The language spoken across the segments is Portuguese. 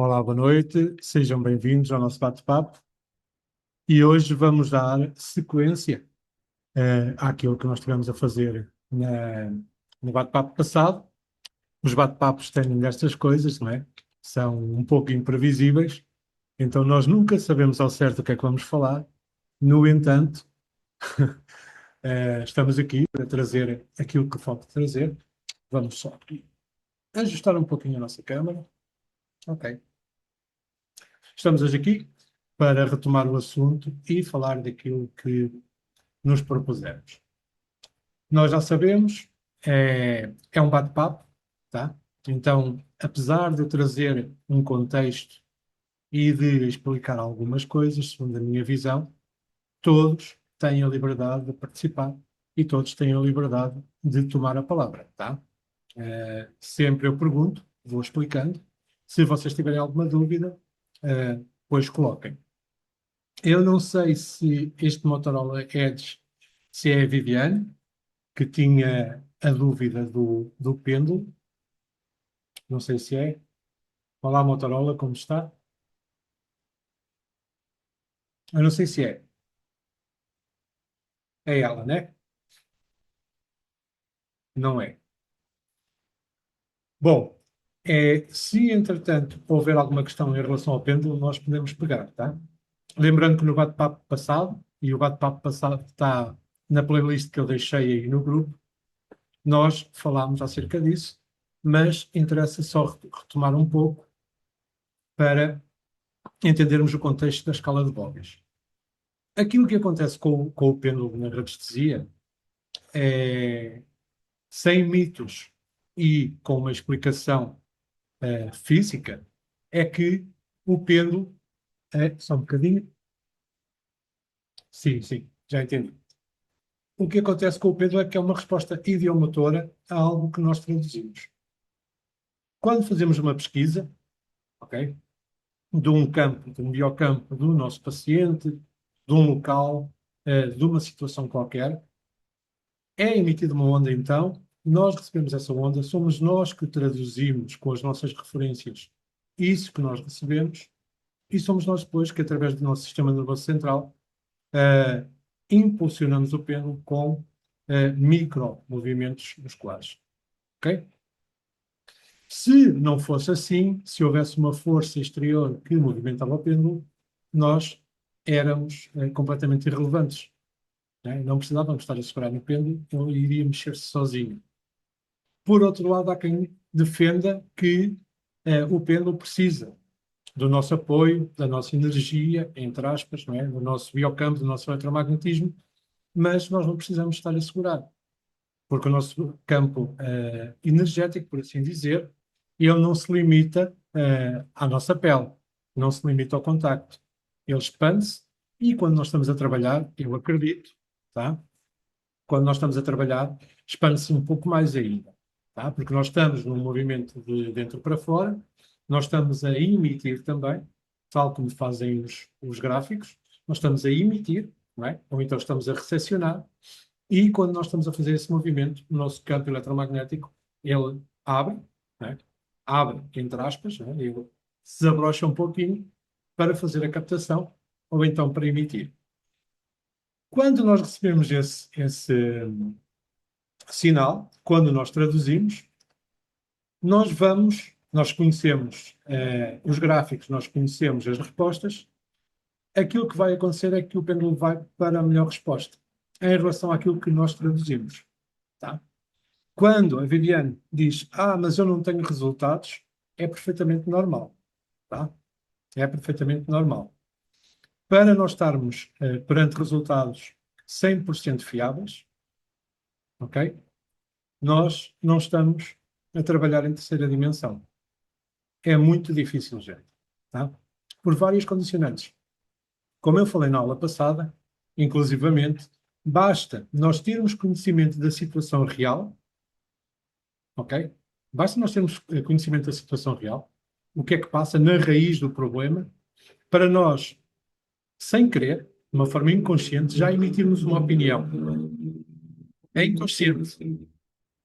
Olá, boa noite, sejam bem-vindos ao nosso bate-papo e hoje vamos dar sequência àquilo que nós tivemos a fazer no bate-papo passado. Os bate-papos têm destas coisas, não é? São um pouco imprevisíveis, então nós nunca sabemos ao certo o que é que vamos falar. No entanto, estamos aqui para trazer aquilo que falta trazer. Vamos só aqui ajustar um pouquinho a nossa câmera. Ok. Estamos hoje aqui para retomar o assunto e falar daquilo que nos propusemos. Nós já sabemos, é um bate-papo, tá? Então, apesar de eu trazer um contexto e de explicar algumas coisas, segundo a minha visão, todos têm a liberdade de participar e todos têm a liberdade de tomar a palavra, tá? Sempre eu pergunto, vou explicando. Se vocês tiverem alguma dúvida, pois coloquem. Eu não sei se este Motorola Edge, se é a Viviane, que tinha a dúvida do pêndulo. Não sei se é. Olá, Motorola, como está? Eu não sei se é. É ela, né? Não é. Bom, se entretanto houver alguma questão em relação ao pêndulo, nós podemos pegar, tá? Lembrando que no bate-papo passado, e o bate-papo passado está na playlist que eu deixei aí no grupo, nós falámos acerca disso, mas interessa só retomar um pouco para entendermos o contexto da escala de Bogas. Aquilo que acontece com o pêndulo na radiestesia é, sem mitos e com uma explicação física, é que o pêndulo só um bocadinho. Sim, sim, já entendi. O que acontece com o pêndulo é que é uma resposta idiomotora a algo que nós traduzimos. Quando fazemos uma pesquisa, ok, de um campo, de um biocampo do nosso paciente, de um local, de uma situação qualquer, é emitida uma onda, então, nós recebemos essa onda, somos nós que traduzimos com as nossas referências isso que nós recebemos, e somos nós depois que, através do nosso sistema nervoso central, impulsionamos o pêndulo com micromovimentos musculares. Ok? Se não fosse assim, se houvesse uma força exterior que movimentava o pêndulo, nós éramos completamente irrelevantes. Né? Não precisávamos estar a segurar no pêndulo, ele iria mexer-se sozinho. Por outro lado, há quem defenda que o pêndulo precisa do nosso apoio, da nossa energia, entre aspas, não é? Do nosso biocampo, do nosso eletromagnetismo, mas nós não precisamos estar a segurar, porque o nosso campo energético, por assim dizer, ele não se limita à nossa pele, não se limita ao contacto. Ele expande-se e quando nós estamos a trabalhar, eu acredito, tá? Quando nós estamos a trabalhar, expande-se um pouco mais ainda, tá? Porque nós estamos num movimento de dentro para fora, nós estamos a emitir também, tal como fazem os gráficos, nós estamos a emitir, não é? Ou então estamos a recepcionar, e quando nós estamos a fazer esse movimento, o nosso campo eletromagnético, ele abre, não é? Abre, entre aspas, não é? Ele se desabrocha um pouquinho para fazer a captação, ou então para emitir. Quando nós recebemos esse sinal, quando nós traduzimos, nós conhecemos os gráficos, nós conhecemos as respostas, aquilo que vai acontecer é que o pêndulo vai para a melhor resposta em relação àquilo que nós traduzimos. Tá? Quando a Viviane diz, mas eu não tenho resultados, é perfeitamente normal. Tá? É perfeitamente normal. Para nós estarmos perante resultados 100% fiáveis, ok? Nós não estamos a trabalhar em terceira dimensão. É muito difícil, gente. Tá? Por várias condicionantes. Como eu falei na aula passada, inclusivamente, basta nós termos conhecimento da situação real, ok? Basta nós termos conhecimento da situação real, o que é que passa na raiz do problema, para nós, sem querer, de uma forma inconsciente, já emitirmos uma opinião. É inconsciente.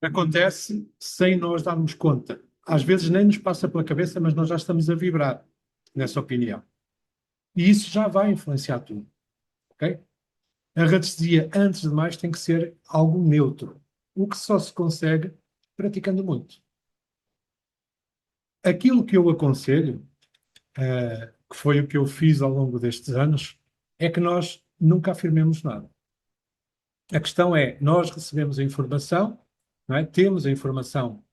Acontece sem nós darmos conta. Às vezes nem nos passa pela cabeça, mas nós já estamos a vibrar. nessa opinião. E isso já vai influenciar tudo. Ok? A radiestesia, antes de mais, tem que ser algo neutro, o que só se consegue praticando muito. Aquilo que eu aconselho, que foi o que eu fiz ao longo destes anos, é que nós nunca afirmemos nada. A questão é, nós recebemos a informação, não é? Temos a informação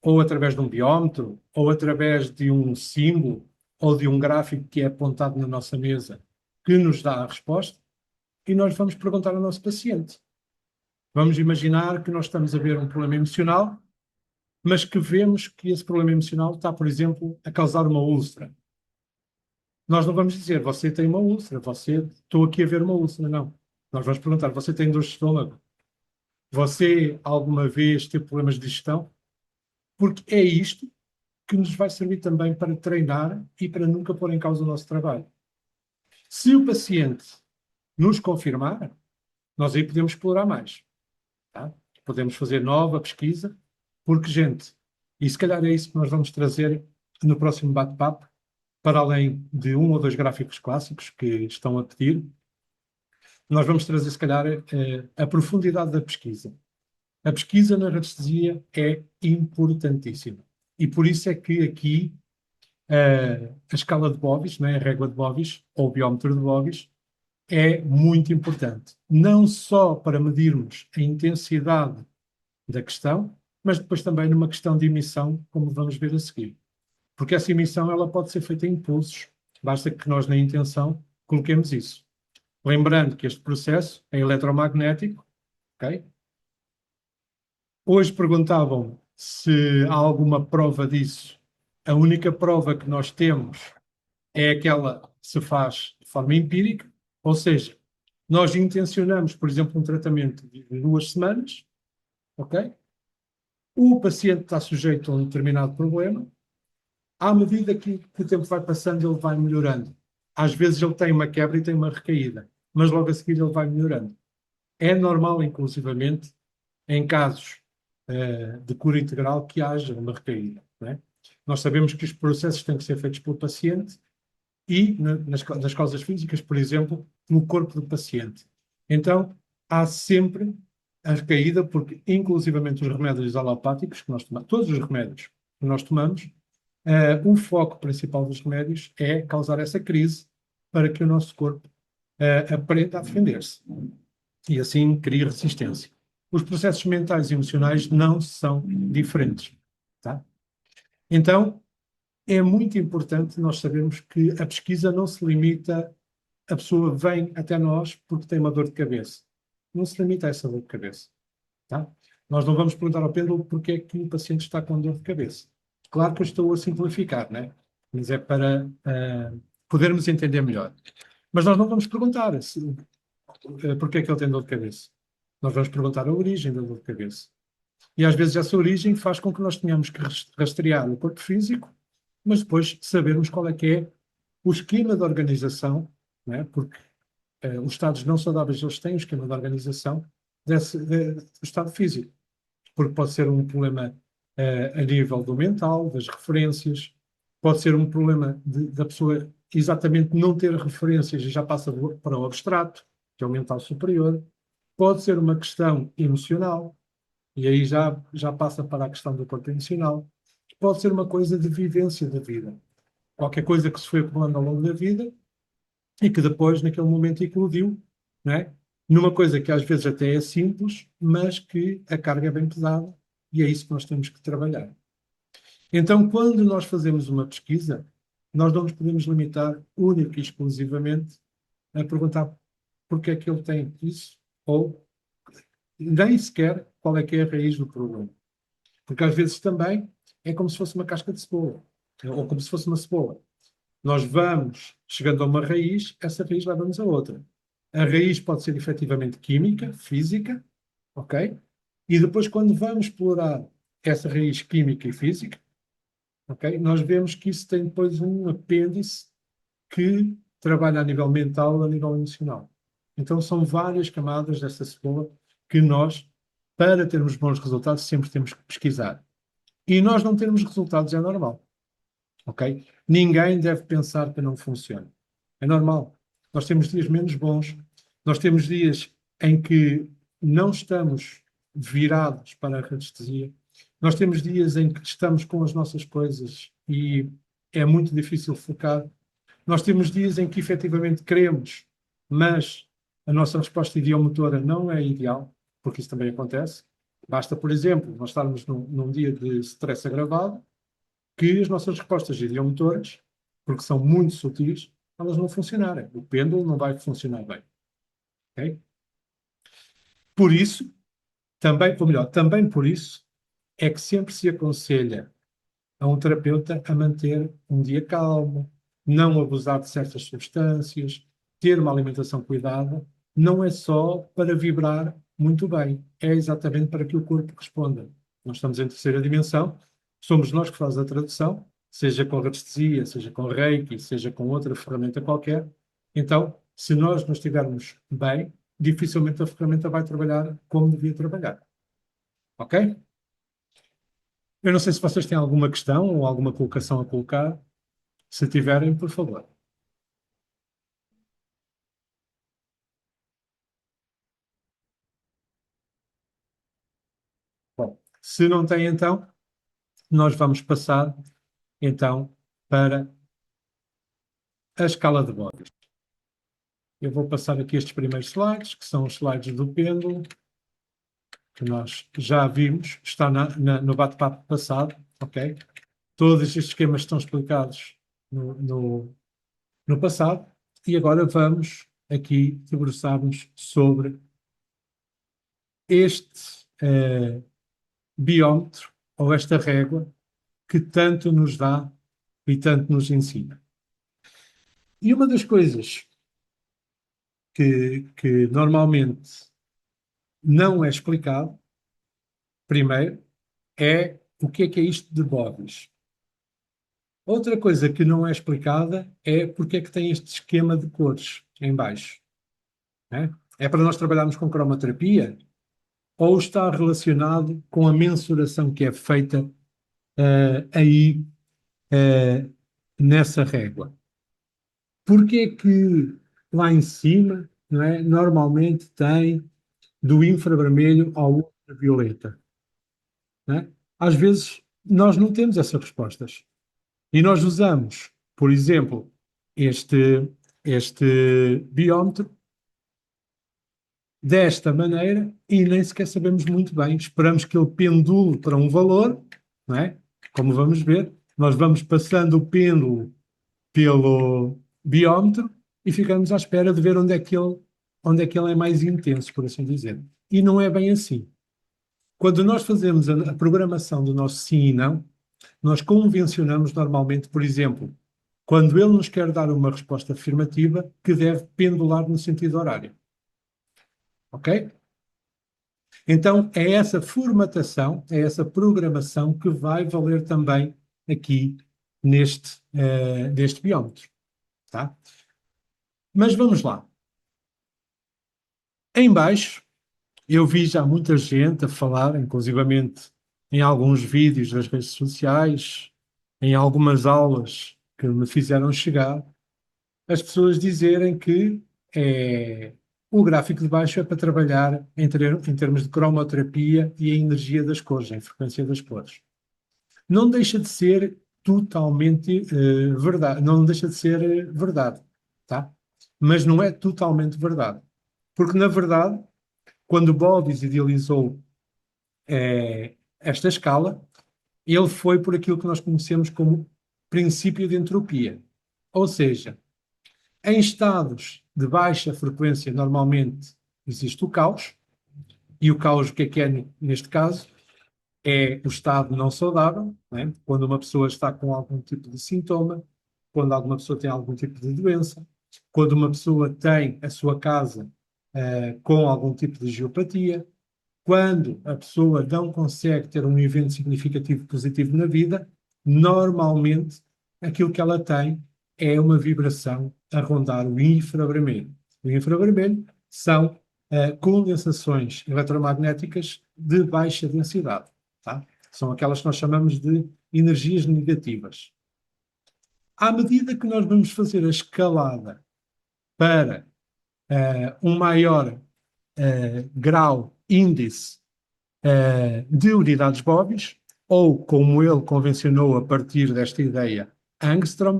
ou através de um biómetro, ou através de um símbolo, ou de um gráfico que é apontado na nossa mesa, que nos dá a resposta, e nós vamos perguntar ao nosso paciente. Vamos imaginar que nós estamos a ver um problema emocional, mas que vemos que esse problema emocional está, por exemplo, a causar uma úlcera. Nós não vamos dizer, você tem uma úlcera, estou aqui a ver uma úlcera, não. Nós vamos perguntar, você tem dor de estômago? Você alguma vez teve problemas de digestão? Porque é isto que nos vai servir também para treinar e para nunca pôr em causa o nosso trabalho. Se o paciente nos confirmar, nós aí podemos explorar mais. Tá? Podemos fazer nova pesquisa, porque, gente, e se calhar é isso que nós vamos trazer no próximo bate-papo, para além de um ou dois gráficos clássicos que estão a pedir, nós vamos trazer, se calhar, a profundidade da pesquisa. A pesquisa na radiestesia é importantíssima. E por isso é que aqui a escala de Bovis, né, a régua de Bovis, ou o biómetro de Bovis, é muito importante. Não só para medirmos a intensidade da questão, mas depois também numa questão de emissão, como vamos ver a seguir. Porque essa emissão ela pode ser feita em impulsos. Basta que nós, na intenção, coloquemos isso. Lembrando que este processo é eletromagnético, ok? Hoje perguntavam se há alguma prova disso. A única prova que nós temos é aquela que se faz de forma empírica, ou seja, nós intencionamos, por exemplo, um tratamento de 2 semanas, ok? O paciente está sujeito a um determinado problema, à medida que o tempo vai passando, ele vai melhorando. Às vezes ele tem uma quebra e tem uma recaída, mas logo a seguir ele vai melhorando. É normal, inclusivamente, em casos de cura integral, que haja uma recaída. Não é? Nós sabemos que os processos têm que ser feitos pelo paciente e nas causas físicas, por exemplo, no corpo do paciente. Então, há sempre a recaída, porque inclusivamente os remédios alopáticos que nós tomamos, todos os remédios que nós tomamos, o foco principal dos remédios é causar essa crise para que o nosso corpo aprenda a defender-se e assim crie resistência. Os processos mentais e emocionais não são diferentes. Tá? Então, é muito importante nós sabermos que a pesquisa não se limita, a pessoa vem até nós porque tem uma dor de cabeça. Não se limita a essa dor de cabeça. Tá? Nós não vamos perguntar ao pêndulo porque é que o paciente está com dor de cabeça. Claro que eu estou a simplificar, né? Mas é para podermos entender melhor. Mas nós não vamos perguntar porque é que ele tem dor de cabeça. Nós vamos perguntar a origem da dor de cabeça. E às vezes essa origem faz com que nós tenhamos que rastrear o corpo físico, mas depois sabermos qual é que é o esquema de organização, né? Porque os estados não saudáveis eles têm o esquema de organização do estado físico. Porque pode ser um problema a nível do mental, das referências, pode ser um problema da pessoa exatamente não ter referências e já passa para o abstrato, que é o mental superior, pode ser uma questão emocional, e aí já passa para a questão do corpo emocional, pode ser uma coisa de vivência da vida, qualquer coisa que se foi acumulando ao longo da vida e que depois, naquele momento, eclodiu, não é? Numa coisa que às vezes até é simples, mas que a carga é bem pesada e é isso que nós temos que trabalhar. Então, quando nós fazemos uma pesquisa, nós não nos podemos limitar única e exclusivamente a perguntar porque é que ele tem isso ou nem sequer qual é que é a raiz do problema. Porque às vezes também é como se fosse uma casca de cebola ou como se fosse uma cebola. Nós vamos chegando a uma raiz, essa raiz leva-nos a outra. A raiz pode ser efetivamente química, física, ok? E depois, quando vamos explorar essa raiz química e física, ok? Nós vemos que isso tem depois um apêndice que trabalha a nível mental, a nível emocional. Então, são várias camadas dessa cebola que nós, para termos bons resultados, sempre temos que pesquisar. E nós não termos resultados é normal. ok? Ninguém deve pensar que não funciona. É normal. Nós temos dias menos bons, nós temos dias em que não estamos virados para a radiestesia, nós temos dias em que estamos com as nossas coisas e é muito difícil focar. Nós temos dias em que efetivamente queremos, mas a nossa resposta idiomotora não é ideal, porque isso também acontece. Basta, por exemplo, nós estarmos num dia de stress agravado, que as nossas respostas idiomotoras, porque são muito sutis, elas não funcionarem. O pêndulo não vai funcionar bem. Okay? Por isso, também, ou melhor, também por isso, é que sempre se aconselha a um terapeuta a manter um dia calmo, não abusar de certas substâncias, ter uma alimentação cuidada, não é só para vibrar muito bem, é exatamente para que o corpo responda. Nós estamos em terceira dimensão, somos nós que fazemos a tradução, seja com radiestesia, seja com reiki, seja com outra ferramenta qualquer. Então, se nós não estivermos bem, dificilmente a ferramenta vai trabalhar como devia trabalhar. Ok? Eu não sei se vocês têm alguma questão ou alguma colocação a colocar. Se tiverem, por favor. Bom, se não têm, então, nós vamos passar, então, para a escala de Bode. Eu vou passar aqui estes primeiros slides, que são os slides do pêndulo, que nós já vimos, está no bate-papo passado, ok? Todos estes esquemas estão explicados no passado, e agora vamos aqui debruçar-nos sobre este biómetro, ou esta régua, que tanto nos dá e tanto nos ensina. E uma das coisas que normalmente não é explicado, primeiro, é o que é isto de bodies. Outra coisa que não é explicada é porque é que tem este esquema de cores em baixo. Né? É para nós trabalharmos com cromoterapia ou está relacionado com a mensuração que é feita aí nessa régua? Porque é que lá em cima, não é, normalmente tem do infravermelho ao ultravioleta? Né? Às vezes nós não temos essas respostas. E nós usamos, por exemplo, este biómetro desta maneira e nem sequer sabemos muito bem. Esperamos que ele pendule para um valor, não é? Como vamos ver, nós vamos passando o pêndulo pelo biómetro e ficamos à espera de ver onde é que ele é mais intenso, por assim dizer. E não é bem assim. Quando nós fazemos a programação do nosso sim e não, nós convencionamos normalmente, por exemplo, quando ele nos quer dar uma resposta afirmativa, que deve pendular no sentido horário. Ok? Então, é essa formatação, é essa programação que vai valer também aqui neste biómetro. Tá? Mas vamos lá. Em baixo, eu vi já muita gente a falar, inclusivamente em alguns vídeos das redes sociais, em algumas aulas que me fizeram chegar, as pessoas dizerem que o gráfico de baixo é para trabalhar em termos de cromoterapia e a energia das cores, a frequência das cores. Não deixa de ser totalmente verdade, não deixa de ser verdade, tá? Mas não é totalmente verdade. Porque, na verdade, quando Bovis idealizou esta escala, ele foi por aquilo que nós conhecemos como princípio de entropia. Ou seja, em estados de baixa frequência, normalmente existe o caos, e o caos, o que é neste caso? É o estado não saudável, né? Quando uma pessoa está com algum tipo de sintoma, quando alguma pessoa tem algum tipo de doença, quando uma pessoa tem a sua casa com algum tipo de geopatia, quando a pessoa não consegue ter um evento significativo positivo na vida, normalmente aquilo que ela tem é uma vibração a rondar o infravermelho. O infravermelho são condensações eletromagnéticas de baixa densidade. Tá? São aquelas que nós chamamos de energias negativas. À medida que nós vamos fazer a escalada para um maior grau, índice de unidades Bobbys, ou como ele convencionou a partir desta ideia, Angstrom,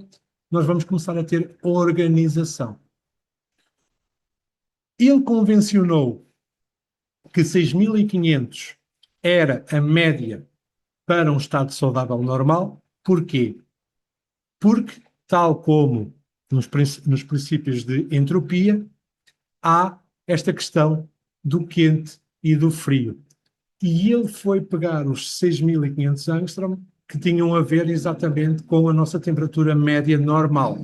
nós vamos começar a ter organização. Ele convencionou que 6.500 era a média para um estado saudável normal. Porquê? Porque, tal como nos princípios de entropia, há esta questão do quente e do frio. E ele foi pegar os 6.500 angstrom que tinham a ver exatamente com a nossa temperatura média normal.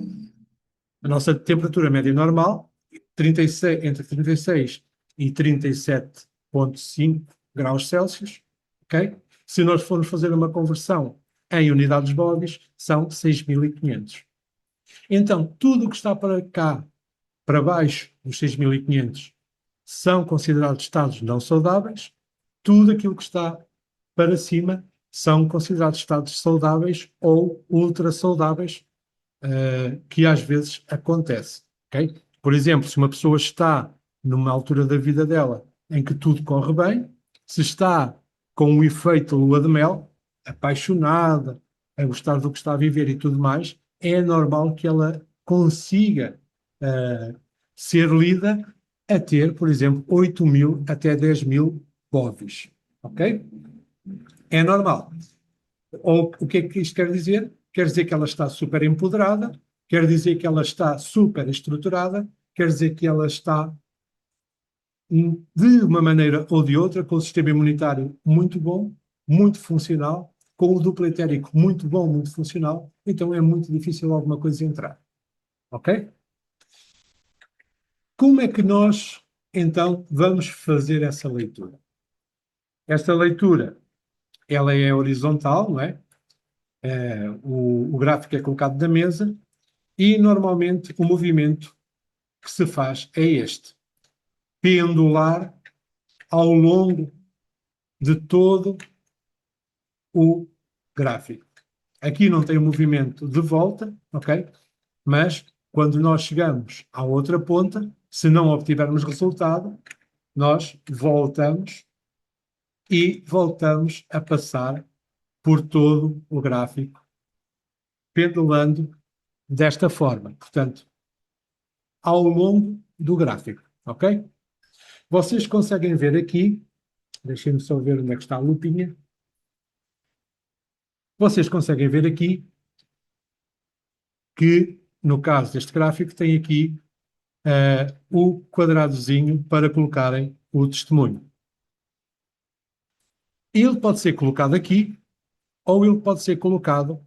A nossa temperatura média normal, 36, entre 36 e 37,5 graus Celsius, ok? Se nós formos fazer uma conversão em unidades Bobbys, são 6.500. Então, tudo o que está para cá, para baixo dos 6.500, são considerados estados não saudáveis. Tudo aquilo que está para cima são considerados estados saudáveis ou ultra saudáveis, que às vezes acontece. Okay? Por exemplo, se uma pessoa está numa altura da vida dela em que tudo corre bem, se está com o efeito lua de mel, apaixonada, a gostar do que está a viver e tudo mais, é normal que ela consiga ser lida a ter, por exemplo, 8.000 até 10.000 Bobbys. Ok? É normal. Ou o que é que isto quer dizer? Quer dizer que ela está super empoderada, quer dizer que ela está super estruturada, quer dizer que ela está, de uma maneira ou de outra, com o sistema imunitário muito bom, muito funcional, com o duplo etérico muito bom, muito funcional, então é muito difícil alguma coisa entrar. Ok? Como é que nós, então, vamos fazer essa leitura? Esta leitura, ela é horizontal, não é? O gráfico é colocado na mesa e, normalmente, o movimento que se faz é este: pendular ao longo de todo o gráfico. Aqui não tem o movimento de volta, ok? Mas, quando nós chegamos à outra ponta, se não obtivermos resultado, nós voltamos e voltamos a passar por todo o gráfico, pendulando desta forma. Portanto, ao longo do gráfico, ok? Vocês conseguem ver aqui, deixem-me só ver onde é que está a lupinha. Vocês conseguem ver aqui que, no caso deste gráfico, tem aqui o quadradozinho para colocarem o testemunho. Ele pode ser colocado aqui ou ele pode ser colocado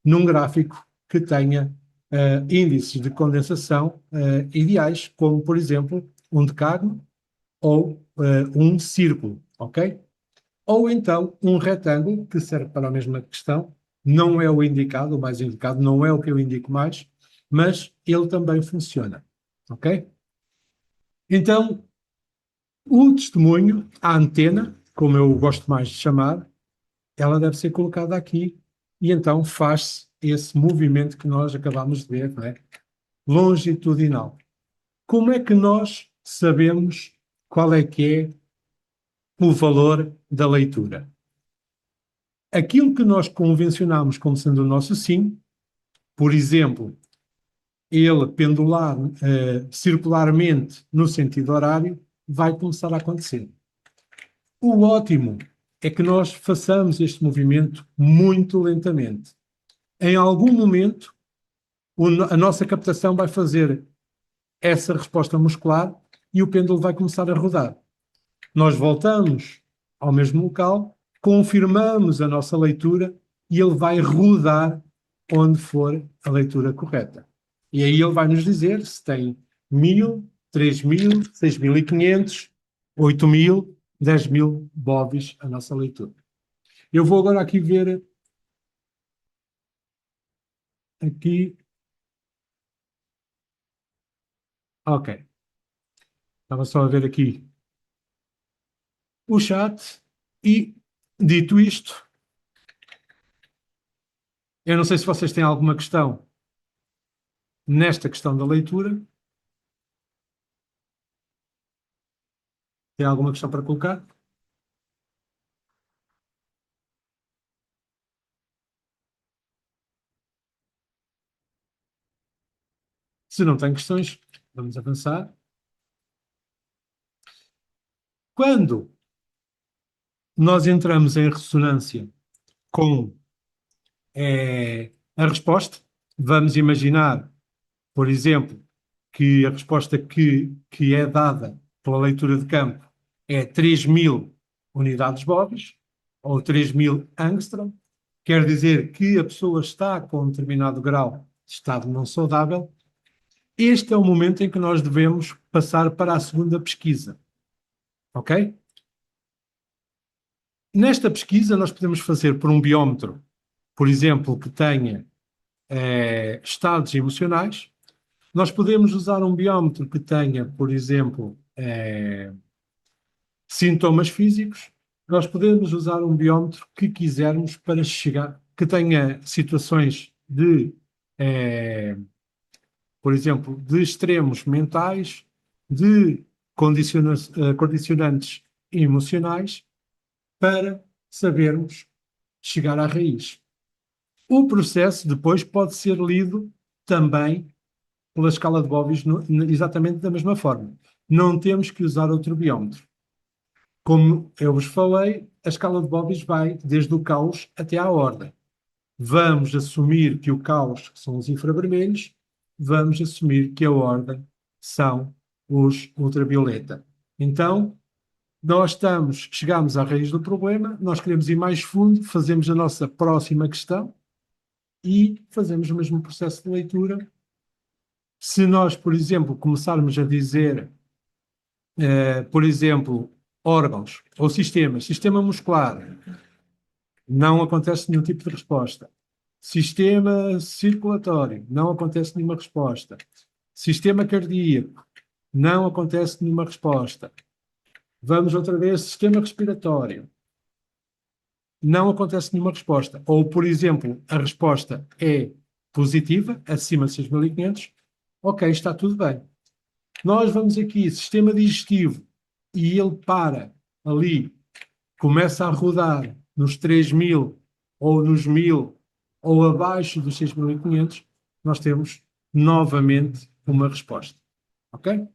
num gráfico que tenha índices de condensação ideais, como, por exemplo, um decágono ou um círculo, ok? Ou então um retângulo, que serve para a mesma questão, não é o indicado, o mais indicado, não é o que eu indico mais, mas ele também funciona, ok? Então, o testemunho, a antena, como eu gosto mais de chamar, ela deve ser colocada aqui e então faz-se esse movimento que nós acabamos de ver, não é? Longitudinal. Como é que nós sabemos qual é que é o valor da leitura? Aquilo que nós convencionamos como sendo o nosso sim, por exemplo, ele pendular circularmente no sentido horário, vai começar a acontecer. O ótimo é que nós façamos este movimento muito lentamente. Em algum momento, a nossa captação vai fazer essa resposta muscular e o pêndulo vai começar a rodar. Nós voltamos ao mesmo local, confirmamos a nossa leitura e ele vai rodar onde for a leitura correta. E aí ele vai nos dizer se tem 1.000, 3.000, 6.500, 8.000, 10.000 Bobbys a nossa leitura. Eu vou agora aqui ver aqui. Ok. Estava só a ver aqui o chat e, dito isto, Eu não sei se vocês têm alguma questão nesta questão da leitura. Tem alguma questão para colocar? Se não tem questões, vamos avançar. Quando nós entramos em ressonância com a resposta, vamos imaginar, por exemplo, que a resposta que é dada pela leitura de campo é 3.000 unidades Bovis, ou 3.000 angstrom, quer dizer que a pessoa está com um determinado grau de estado não saudável. Este é o momento em que nós devemos passar para a segunda pesquisa, ok? Nesta pesquisa nós podemos fazer por um biómetro, por exemplo, que tenha estados emocionais. Nós podemos usar um biómetro que tenha, por exemplo, sintomas físicos. Nós podemos usar um biómetro que quisermos para chegar, que tenha situações de, por exemplo, de extremos mentais, de condicionantes emocionais, para sabermos chegar à raiz. O processo depois pode ser lido também pela escala de Bovis exatamente da mesma forma. Não temos que usar outro biómetro. Como eu vos falei, a escala de Bovis vai desde o caos até à ordem. Vamos assumir que o caos são os infravermelhos, vamos assumir que a ordem são os ultravioleta. Então, chegamos à raiz do problema, nós queremos ir mais fundo, fazemos a nossa próxima questão e fazemos o mesmo processo de leitura. Se nós, por exemplo, começarmos a dizer, por exemplo, órgãos ou sistemas, sistema muscular, não acontece nenhum tipo de resposta. Sistema circulatório, não acontece nenhuma resposta. Sistema cardíaco, não acontece nenhuma resposta. Vamos outra vez, sistema respiratório, não acontece nenhuma resposta. Ou, por exemplo, a resposta é positiva, acima de 6.500, ok, está tudo bem. Nós vamos aqui, sistema digestivo, e ele para ali, começa a rodar nos 3.000 ou nos 1.000 ou abaixo dos 6.500, nós temos novamente uma resposta. Ok?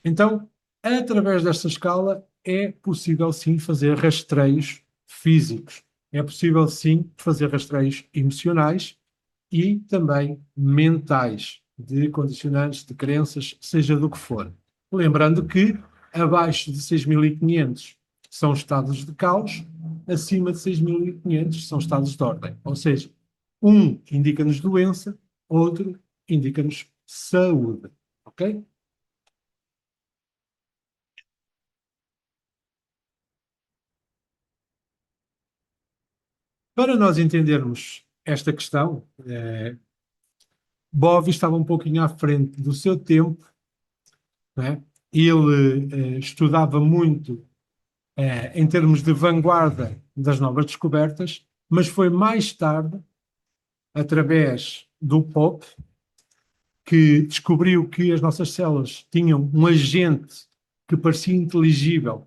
Então, através desta escala, é possível sim fazer rastreios físicos. É possível sim fazer rastreios emocionais e também mentais, de condicionantes, de crenças, seja do que for. Lembrando que abaixo de 6.500 são estados de caos, acima de 6.500 são estados de ordem. Ou seja, um indica-nos doença, outro indica-nos saúde. Ok? Para nós entendermos esta questão, Bove estava um pouquinho à frente do seu tempo, né? Ele estudava muito em termos de vanguarda das novas descobertas, mas foi mais tarde, através do Pope, que descobriu que as nossas células tinham um agente que parecia inteligível,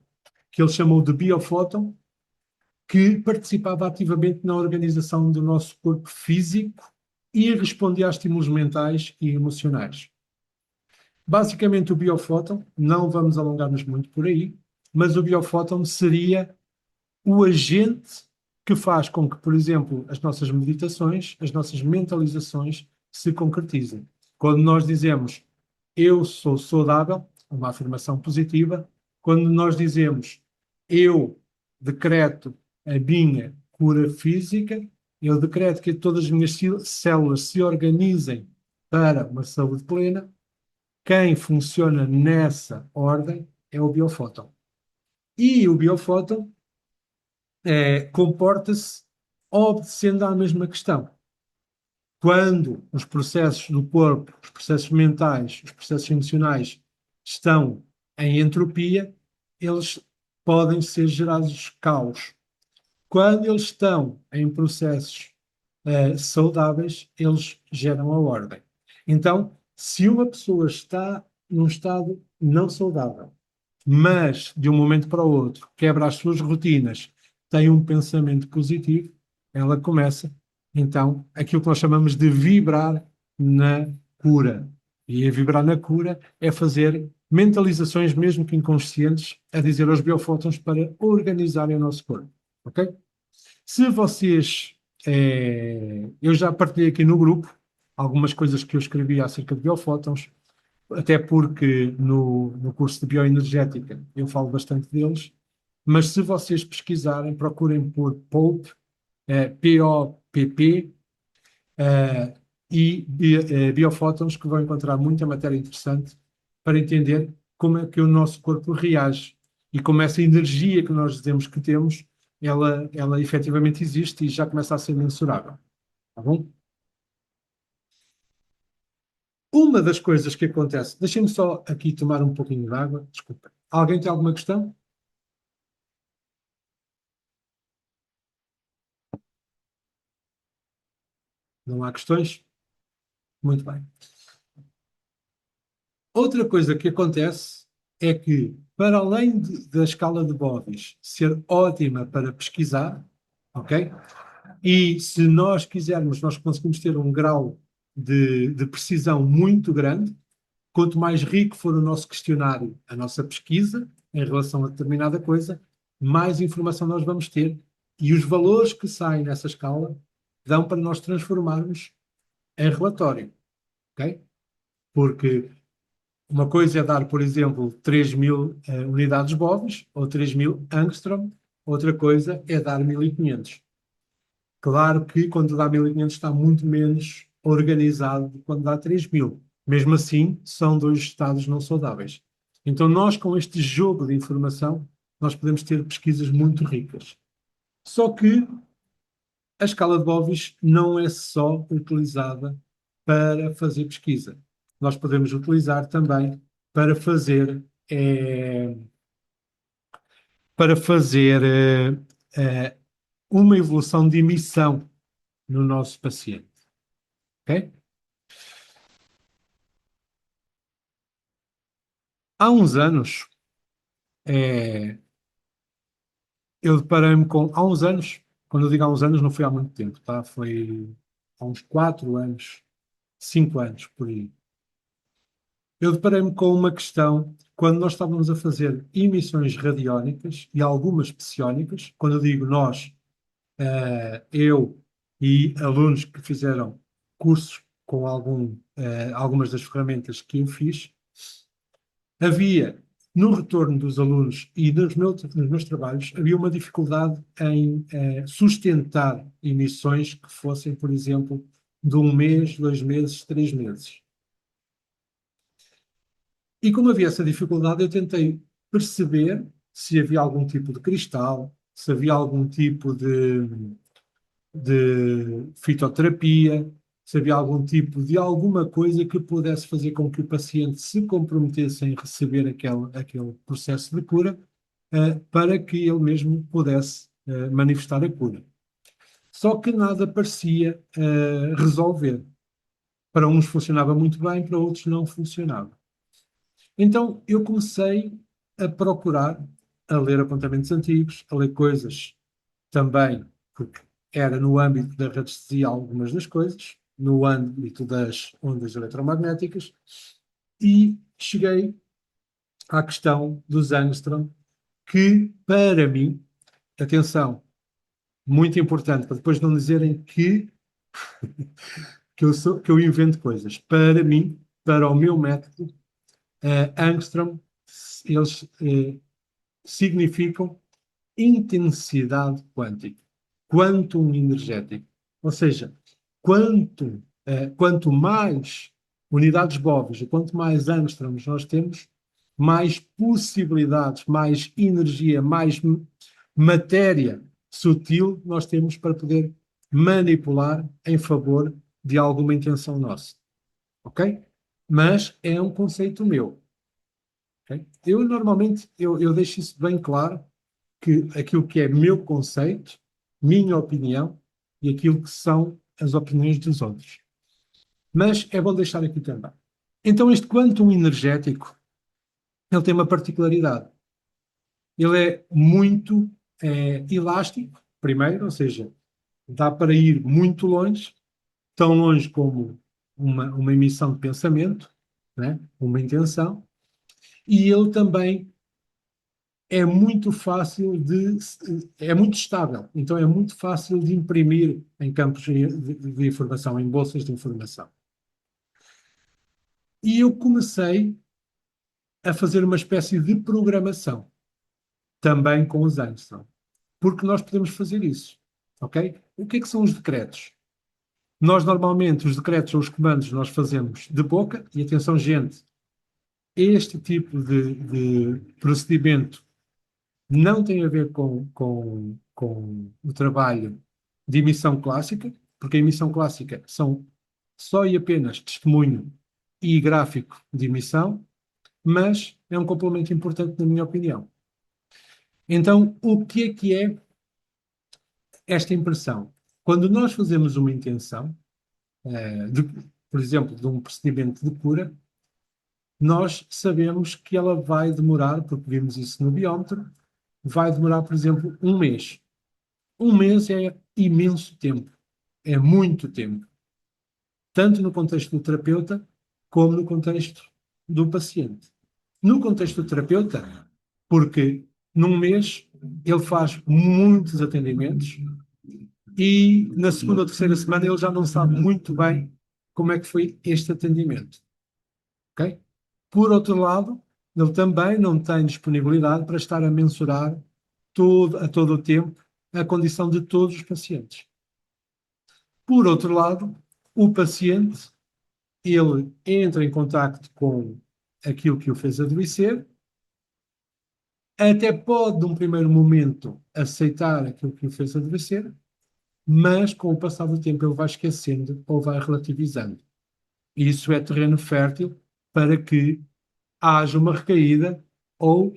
que ele chamou de biofóton, que participava ativamente na organização do nosso corpo físico e respondia a estímulos mentais e emocionais. Basicamente, o biofóton, não vamos alongar-nos muito por aí, mas o biofóton seria o agente que faz com que, por exemplo, as nossas meditações, as nossas mentalizações se concretizem. Quando nós dizemos eu sou saudável, uma afirmação positiva, quando nós dizemos eu decreto a minha cura física, eu decreto que todas as minhas células se organizem para uma saúde plena, quem funciona nessa ordem é o biofóton. E o biofóton comporta-se obedecendo à mesma questão. Quando os processos do corpo, os processos mentais, os processos emocionais estão em entropia, eles podem ser gerados caos. Quando eles estão em processos saudáveis, eles geram a ordem. Então, se uma pessoa está num estado não saudável, mas de um momento para o outro quebra as suas rotinas, tem um pensamento positivo, ela começa, então, aquilo que nós chamamos de vibrar na cura. E a vibrar na cura é fazer mentalizações, mesmo que inconscientes, a dizer aos biofótons para organizarem o nosso corpo. Ok? Se vocês. Eu já partilhei aqui no grupo algumas coisas que eu escrevi acerca de biofótons, até porque no curso de bioenergética eu falo bastante deles, mas se vocês pesquisarem, procurem por POP, POPP, eh, e biofótons, que vão encontrar muita matéria interessante para entender como é que o nosso corpo reage e como essa energia que nós dizemos que temos, ela efetivamente existe e já começa a ser mensurável. Tá bom? Uma das coisas que acontece, deixem-me só aqui tomar um pouquinho de água, desculpa. Alguém tem alguma questão? Não há questões? Muito bem. Outra coisa que acontece é que, para além da escala de Bovis ser ótima para pesquisar, ok? E se nós quisermos, nós conseguimos ter um grau de precisão muito grande. Quanto mais rico for o nosso questionário, a nossa pesquisa, em relação a determinada coisa, mais informação nós vamos ter. E os valores que saem nessa escala dão para nós transformarmos em relatório. Ok? Porque uma coisa é dar, por exemplo, 3.000 unidades Bovis ou 3.000 angstrom, outra coisa é dar 1.500. Claro que quando dá 1.500 está muito menos organizado do que quando dá 3.000. Mesmo assim, são dois estados não saudáveis. Então, nós, com este jogo de informação, nós podemos ter pesquisas muito ricas. Só que a escala de Bovis não é só utilizada para fazer pesquisa. Nós podemos utilizar também para fazer, eh, para fazer uma evolução de emissão no nosso paciente. Ok? Há uns anos, eh, eu deparei-me com. Há uns anos, quando eu digo há uns anos, não foi há muito tempo, tá? Foi há uns 4 anos, 5 anos, por aí. Eu deparei-me com uma questão quando nós estávamos a fazer emissões radiónicas e algumas psiónicas. Quando eu digo nós, eu e alunos que fizeram cursos com algumas das ferramentas que eu fiz, havia, no retorno dos alunos e nos meus trabalhos, havia uma dificuldade em sustentar emissões que fossem, por exemplo, de 1 mês, 2 meses, 3 meses. E como havia essa dificuldade, eu tentei perceber se havia algum tipo de cristal, se havia algum tipo de fitoterapia, se havia algum tipo de alguma coisa que pudesse fazer com que o paciente se comprometesse em receber aquele processo de cura, para que ele mesmo pudesse manifestar a cura. Só que nada parecia resolver. Para uns funcionava muito bem, para outros não funcionava. Então eu comecei a procurar, a ler apontamentos antigos, a ler coisas também, porque era no âmbito da radiestesia algumas das coisas, no âmbito das ondas eletromagnéticas, e cheguei à questão dos angstrom, que para mim, atenção, muito importante, para depois não dizerem que eu invento coisas. Para mim, para o meu método, angstrom, eles significam intensidade quântica, quantum energético. Ou seja, quanto mais unidades Bovis e quanto mais angstroms nós temos, mais possibilidades, mais energia, mais matéria sutil nós temos para poder manipular em favor de alguma intenção nossa. Ok? Mas é um conceito meu. Ok? Eu normalmente eu deixo isso bem claro, que aquilo que é meu conceito, minha opinião e aquilo que são as opiniões dos outros. Mas é bom deixar aqui também. Então, este quantum energético, ele tem uma particularidade. Ele é muito elástico, primeiro, ou seja, dá para ir muito longe, tão longe como uma emissão de pensamento, né? Uma intenção, e ele também é muito fácil é muito estável, então é muito fácil de imprimir em campos de informação, em bolsas de informação. E eu comecei a fazer uma espécie de programação, também com os Einstein, porque nós podemos fazer isso, ok? O que é que são os decretos? Nós, normalmente, os decretos ou os comandos nós fazemos de boca, e atenção, gente, este tipo de procedimento não tem a ver com o trabalho de emissão clássica, porque a emissão clássica são só e apenas testemunho e gráfico de emissão, mas é um complemento importante, na minha opinião. Então, o que é esta impressão? Quando nós fazemos uma intenção, por exemplo, de um procedimento de cura, nós sabemos que ela vai demorar, porque vimos isso no biómetro, vai demorar, por exemplo, um mês. Um mês é imenso tempo, é muito tempo, tanto no contexto do terapeuta como no contexto do paciente. No contexto do terapeuta, porque num mês ele faz muitos atendimentos e na segunda ou terceira semana ele já não sabe muito bem como é que foi este atendimento. Ok? Por outro lado, ele também não tem disponibilidade para estar a mensurar a todo o tempo a condição de todos os pacientes. Por outro lado, o paciente, ele entra em contacto com aquilo que o fez adoecer, até pode, num primeiro momento, aceitar aquilo que o fez adoecer, mas com o passar do tempo ele vai esquecendo ou vai relativizando. E isso é terreno fértil para que haja uma recaída ou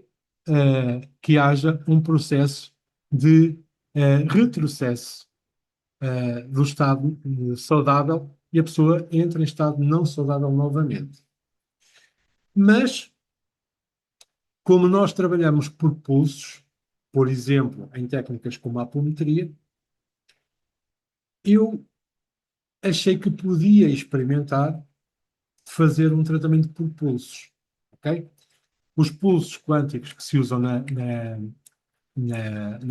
que haja um processo de retrocesso do estado saudável e a pessoa entra em estado não saudável novamente. Mas, como nós trabalhamos por pulsos, por exemplo, em técnicas como a apometria, eu achei que podia experimentar fazer um tratamento por pulsos, ok? Os pulsos quânticos que se usam na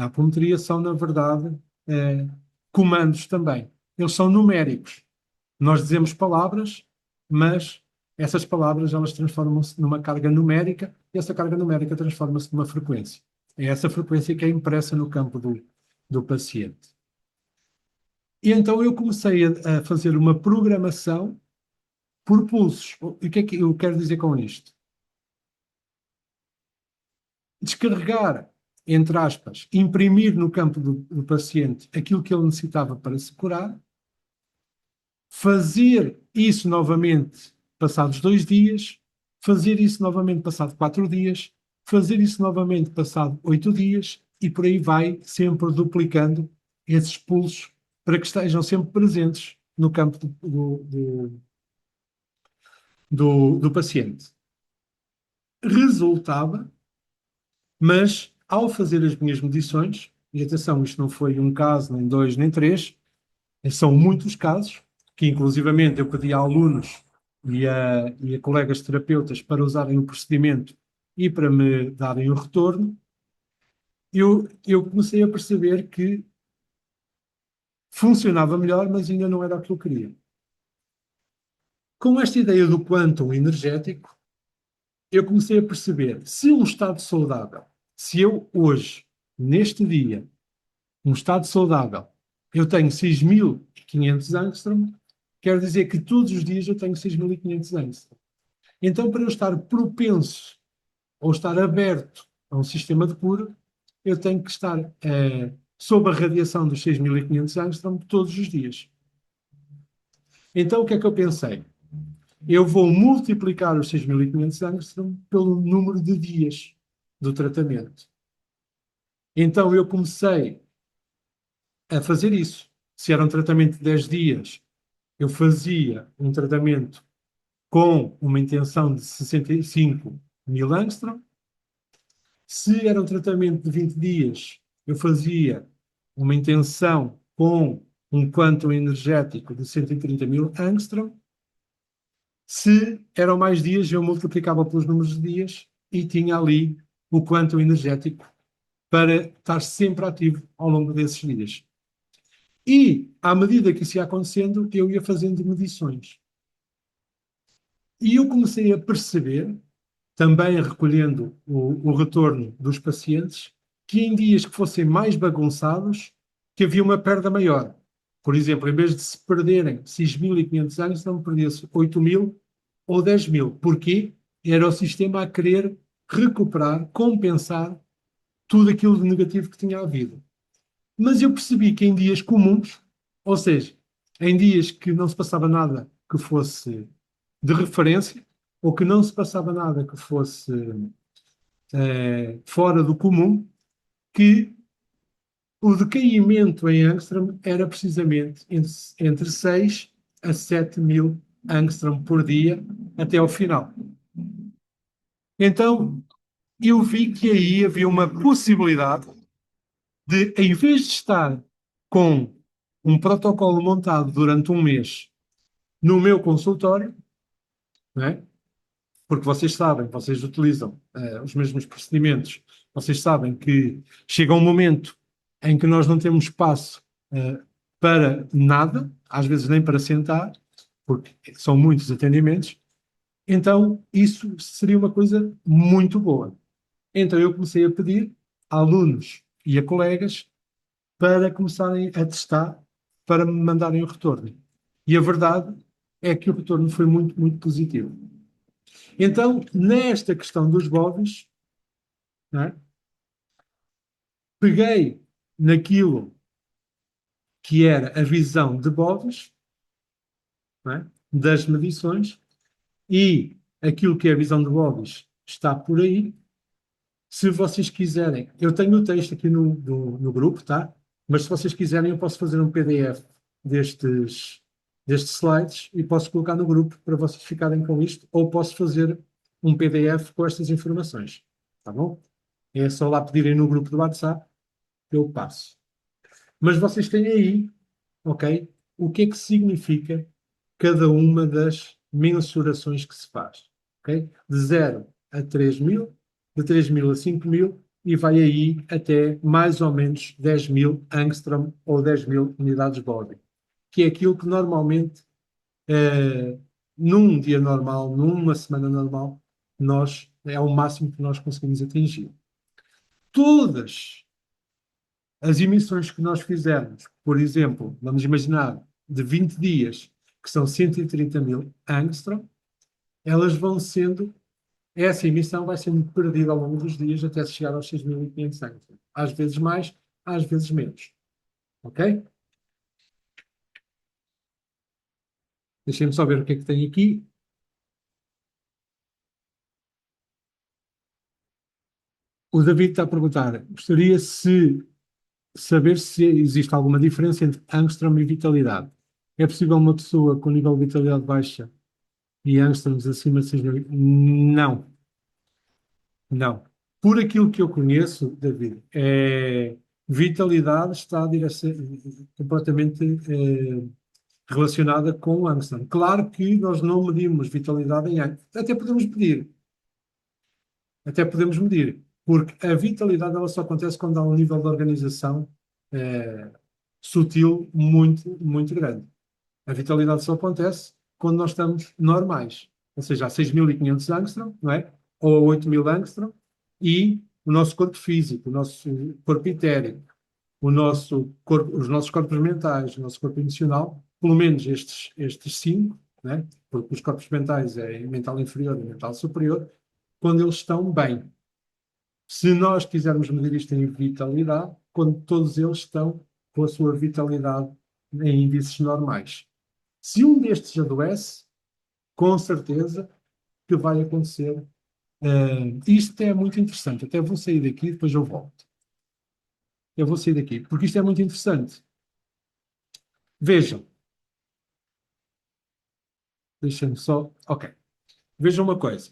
apometria são, na verdade, comandos também. Eles são numéricos. Nós dizemos palavras, mas essas palavras elas transformam-se numa carga numérica e essa carga numérica transforma-se numa frequência. É essa frequência que é impressa no campo do paciente. E então eu comecei a fazer uma programação por pulsos. E o que é que eu quero dizer com isto? Descarregar, entre aspas, imprimir no campo do paciente aquilo que ele necessitava para se curar, fazer isso novamente passados 2 dias, fazer isso novamente passado 4 dias, fazer isso novamente passado 8 dias e por aí vai sempre duplicando esses pulsos para que estejam sempre presentes no campo do paciente. Resultava, mas ao fazer as minhas medições, e atenção, isto não foi um caso, nem dois, nem três, são muitos casos, que inclusivamente eu pedi a alunos e a colegas terapeutas para usarem o procedimento e para me darem o retorno, eu comecei a perceber que funcionava melhor, mas ainda não era o que eu queria. Com esta ideia do quantum energético, eu comecei a perceber se um estado saudável, se eu hoje, neste dia, um estado saudável, eu tenho 6.500 angstrom, quer dizer que todos os dias eu tenho 6.500 angstrom. Então, para eu estar propenso ou estar aberto a um sistema de cura, eu tenho que estar sob a radiação dos 6.500 angstrom todos os dias. Então, o que é que eu pensei? Eu vou multiplicar os 6.500 angstrom pelo número de dias do tratamento. Então, eu comecei a fazer isso. Se era um tratamento de 10 dias, eu fazia um tratamento com uma intenção de 65 mil angstrom. Se era um tratamento de 20 dias, eu fazia uma intenção com um quantum energético de 130 mil angstrom. Se eram mais dias, eu multiplicava pelos números de dias e tinha ali o quantum energético para estar sempre ativo ao longo desses dias. E, à medida que isso ia acontecendo, eu ia fazendo medições. E eu comecei a perceber, também recolhendo o retorno dos pacientes, que em dias que fossem mais bagunçados, que havia uma perda maior. Por exemplo, em vez de se perderem 6.500 anos, não perdia-se 8.000 ou 10.000. Porquê? Era o sistema a querer recuperar, compensar tudo aquilo de negativo que tinha havido. Mas eu percebi que em dias comuns, ou seja, em dias que não se passava nada que fosse de referência, ou que não se passava nada que fosse fora do comum, que o decaimento em angstrom era precisamente entre 6 a 7 mil angstrom por dia até ao final. Então, eu vi que aí havia uma possibilidade de, em vez de estar com um protocolo montado durante um mês no meu consultório, não é? Porque vocês sabem, vocês utilizam os mesmos procedimentos, vocês sabem que chega um momento em que nós não temos espaço para nada, às vezes nem para sentar, porque são muitos atendimentos, então isso seria uma coisa muito boa. Então eu comecei a pedir a alunos e a colegas para começarem a testar, para me mandarem o retorno. E a verdade é que o retorno foi muito, muito positivo. Então, nesta questão dos bóvios, não é? Peguei naquilo que era a visão de bóvios, não é? Das medições, e aquilo que é a visão de bóvios está por aí. Se vocês quiserem, eu tenho o texto aqui no grupo, tá? Mas se vocês quiserem, eu posso fazer um PDF destes slides e posso colocar no grupo para vocês ficarem com isto, ou posso fazer um PDF com estas informações, tá bom? É só lá pedirem no grupo do WhatsApp que eu passo. Mas vocês têm aí, ok? O que é que significa cada uma das mensurações que se faz, ok? De 0 a 3.000, de 3.000 a 5.000 e vai aí até mais ou menos 10.000 angstrom ou 10.000 unidades Bode, que é aquilo que normalmente, num dia normal, numa semana normal, é o máximo que nós conseguimos atingir. Todas as emissões que nós fizermos, por exemplo, vamos imaginar, de 20 dias, que são 130 mil angstrom, elas vão sendo, essa emissão vai sendo perdida ao longo dos dias até chegar aos 6.500 angstrom. Às vezes mais, às vezes menos. Ok? Deixem-me só ver o que é que tem aqui. O David está a perguntar, gostaria de saber se existe alguma diferença entre angstrom e vitalidade. É possível uma pessoa com nível de vitalidade baixa e angstroms acima de 6.000? Não. Não. Por aquilo que eu conheço, David, vitalidade está completamente relacionada com o angstrom. Claro que nós não medimos vitalidade em angstrom. Até podemos medir, porque a vitalidade ela só acontece quando há um nível de organização eh, sutil muito, muito grande. A vitalidade só acontece quando nós estamos normais, ou seja, a 6.500 angstrom, não é? Ou a 8.000 angstrom, e o nosso corpo físico, o nosso corpo etérico, os nossos corpos mentais, o nosso corpo emocional, pelo menos estes cinco, né? Porque os corpos mentais é mental inferior e mental superior, quando eles estão bem. Se nós quisermos medir isto em vitalidade, quando todos eles estão com a sua vitalidade em índices normais. Se um destes adoece, com certeza que vai acontecer. Isto é muito interessante. Até vou sair daqui, depois eu volto. Eu vou sair daqui, porque isto é muito interessante. Vejam, deixem-me só. Ok. Vejam uma coisa.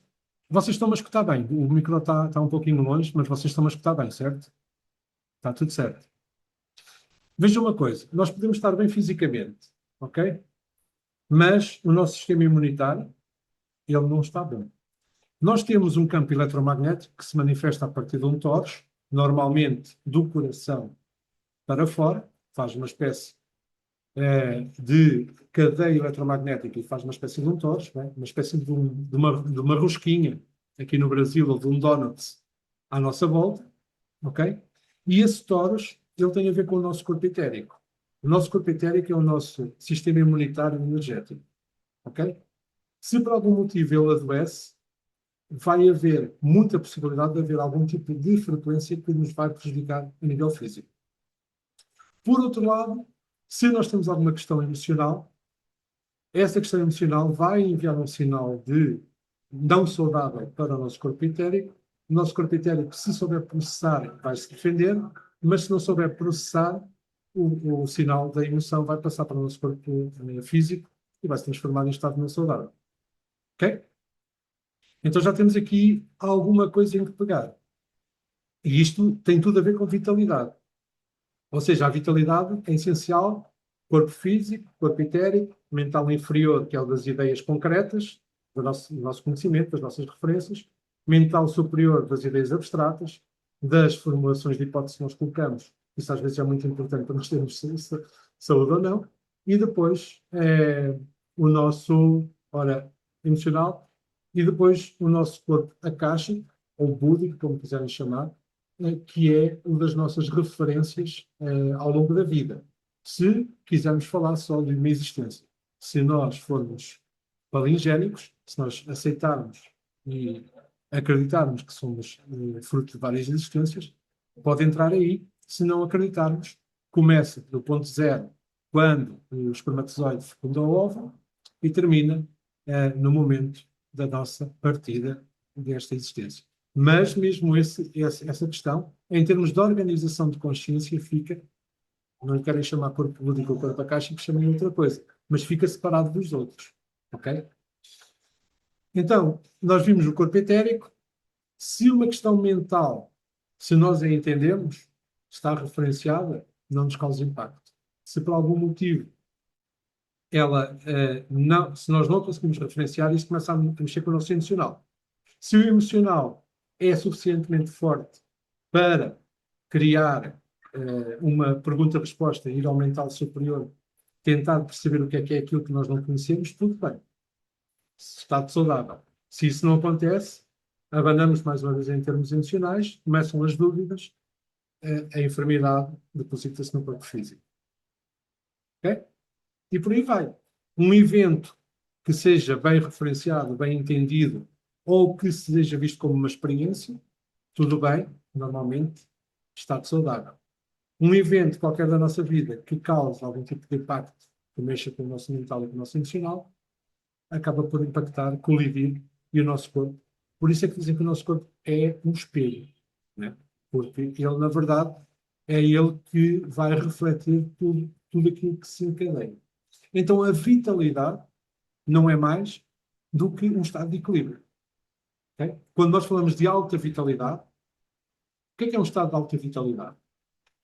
Vocês estão-me a escutar bem. O micro está um pouquinho longe, mas vocês estão-me a escutar bem, certo? Está tudo certo. Vejam uma coisa. Nós podemos estar bem fisicamente, ok? Mas o nosso sistema imunitário, ele não está bom. Nós temos um campo eletromagnético que se manifesta a partir de um torus, normalmente do coração para fora, faz uma espécie de cadeia eletromagnética e faz uma espécie de um torus, uma espécie de uma rosquinha aqui no Brasil, ou de um donut à nossa volta, ok? E esse torus, ele tem a ver com o nosso corpo etérico. O nosso corpo etérico é o nosso sistema imunitário energético, ok? Se por algum motivo ele adoece, vai haver muita possibilidade de haver algum tipo de frequência que nos vai prejudicar a nível físico. Por outro lado, se nós temos alguma questão emocional, essa questão emocional vai enviar um sinal de não saudável para o nosso corpo etérico. O nosso corpo etérico, se souber processar, vai se defender, mas se não souber processar, o sinal da emoção vai passar para o nosso corpo físico e vai se transformar em estado não saudável. Ok? Então já temos aqui alguma coisa em que pegar. E isto tem tudo a ver com vitalidade. Ou seja, a vitalidade é essencial, corpo físico, corpo etérico, mental inferior, que é o das ideias concretas, do nosso conhecimento, das nossas referências, mental superior, das ideias abstratas, das formulações de hipóteses que nós colocamos. Isso às vezes é muito importante para nós termos saúde ou não. E depois o nosso, emocional, e depois o nosso corpo akáshico, ou búdico, como quiserem chamar, que é uma das nossas referências ao longo da vida. Se quisermos falar só de uma existência. Se nós formos palingénicos, se nós aceitarmos e acreditarmos que somos fruto de várias existências, pode entrar aí. Se não acreditarmos, começa do ponto zero, quando o espermatozoide fecunda o óvulo, e termina no momento da nossa partida desta existência. Mas mesmo essa questão, em termos de organização de consciência, fica, não lhe querem chamar corpo lúdico ou corpo acástico, chamem outra coisa, mas fica separado dos outros. Ok? Então, nós vimos o corpo etérico. Se uma questão mental, se nós a entendemos, está referenciada, não nos causa impacto. Se por algum motivo ela não, se nós não conseguimos referenciar, isso começa a mexer com o nosso emocional. Se o emocional é suficientemente forte para criar uma pergunta-resposta, ir ao mental superior, tentar perceber o que é aquilo que nós não conhecemos, tudo bem. Estado saudável. Se isso não acontece, abanamos mais uma vez em termos emocionais, começam as dúvidas, a enfermidade deposita-se no corpo físico. Ok? E por aí vai. Um evento que seja bem referenciado, bem entendido, ou que seja visto como uma experiência, tudo bem, normalmente, estado saudável. Um evento qualquer da nossa vida que cause algum tipo de impacto, que mexa com o nosso mental e com o nosso emocional, acaba por impactar, colidir, e o nosso corpo. Por isso é que dizem que o nosso corpo é um espelho, né? Porque ele, na verdade, é ele que vai refletir tudo aquilo que se encadeia. Então, a vitalidade não é mais do que um estado de equilíbrio. Okay? Quando nós falamos de alta vitalidade, o que é um estado de alta vitalidade?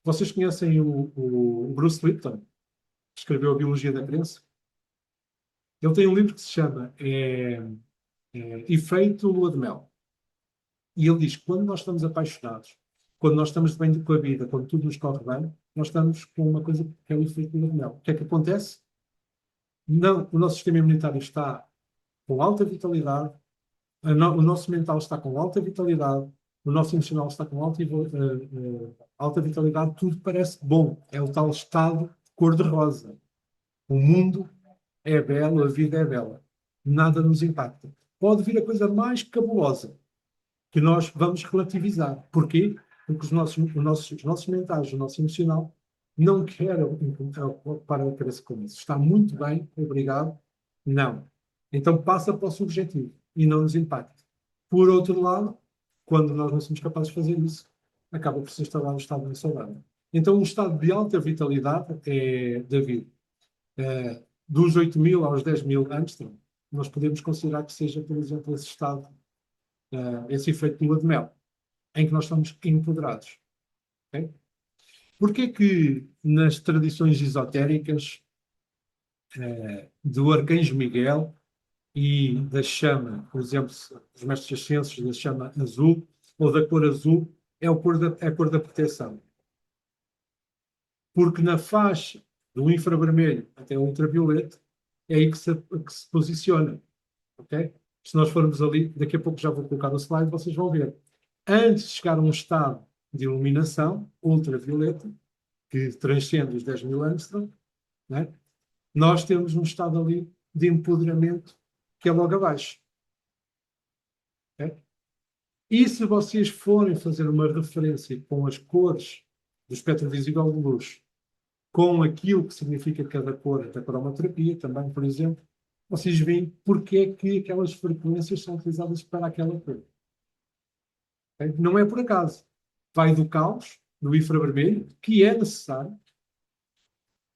Vocês conhecem o Bruce Lipton, que escreveu a Biologia da Crença? Ele tem um livro que se chama Efeito Lua de Mel. E ele diz que quando nós estamos apaixonados, quando nós estamos bem com a vida, quando tudo nos corre bem, nós estamos com uma coisa que é o efeito Lua de Mel. O que é que acontece? Não, o nosso sistema imunitário está com alta vitalidade, o nosso mental está com alta vitalidade, o nosso emocional está com alta vitalidade, tudo parece bom. É o tal estado cor-de-rosa. O mundo é belo, a vida é bela. Nada nos impacta. Pode vir a coisa mais cabulosa, que nós vamos relativizar. Porquê? Porque os nossos mentais, o nosso emocional, não querem ocupar a cabeça com isso. Está muito bem, obrigado. Não. Então passa para o subjetivo e não nos impacta. Por outro lado, quando nós não somos capazes de fazer isso, acaba por se instalar um estado de saudável. Então, um estado de alta vitalidade é, David, dos 8.000 aos 10.000 Angstrom, nós podemos considerar que seja, por exemplo, esse estado, esse efeito de lua de mel, em que nós estamos empoderados. Okay? Porquê que nas tradições esotéricas do Arcanjo Miguel e da chama, por exemplo, os mestres ascensos da chama azul, ou da cor azul, é a cor da proteção? Porque na faixa do infravermelho até o ultravioleta é aí que se posiciona. Okay? Se nós formos ali, daqui a pouco já vou colocar no slide, vocês vão ver. Antes de chegar a um estado de iluminação ultravioleta, que transcende os 10.000 Angstrom, né? Nós temos um estado ali de empoderamento que é logo abaixo. Okay? E se vocês forem fazer uma referência com as cores do espectro visível de luz, com aquilo que significa cada cor da cromoterapia, também, por exemplo, vocês veem porque é que aquelas frequências são utilizadas para aquela cor. Okay? Não é por acaso. Vai do caos, do infravermelho, que é necessário.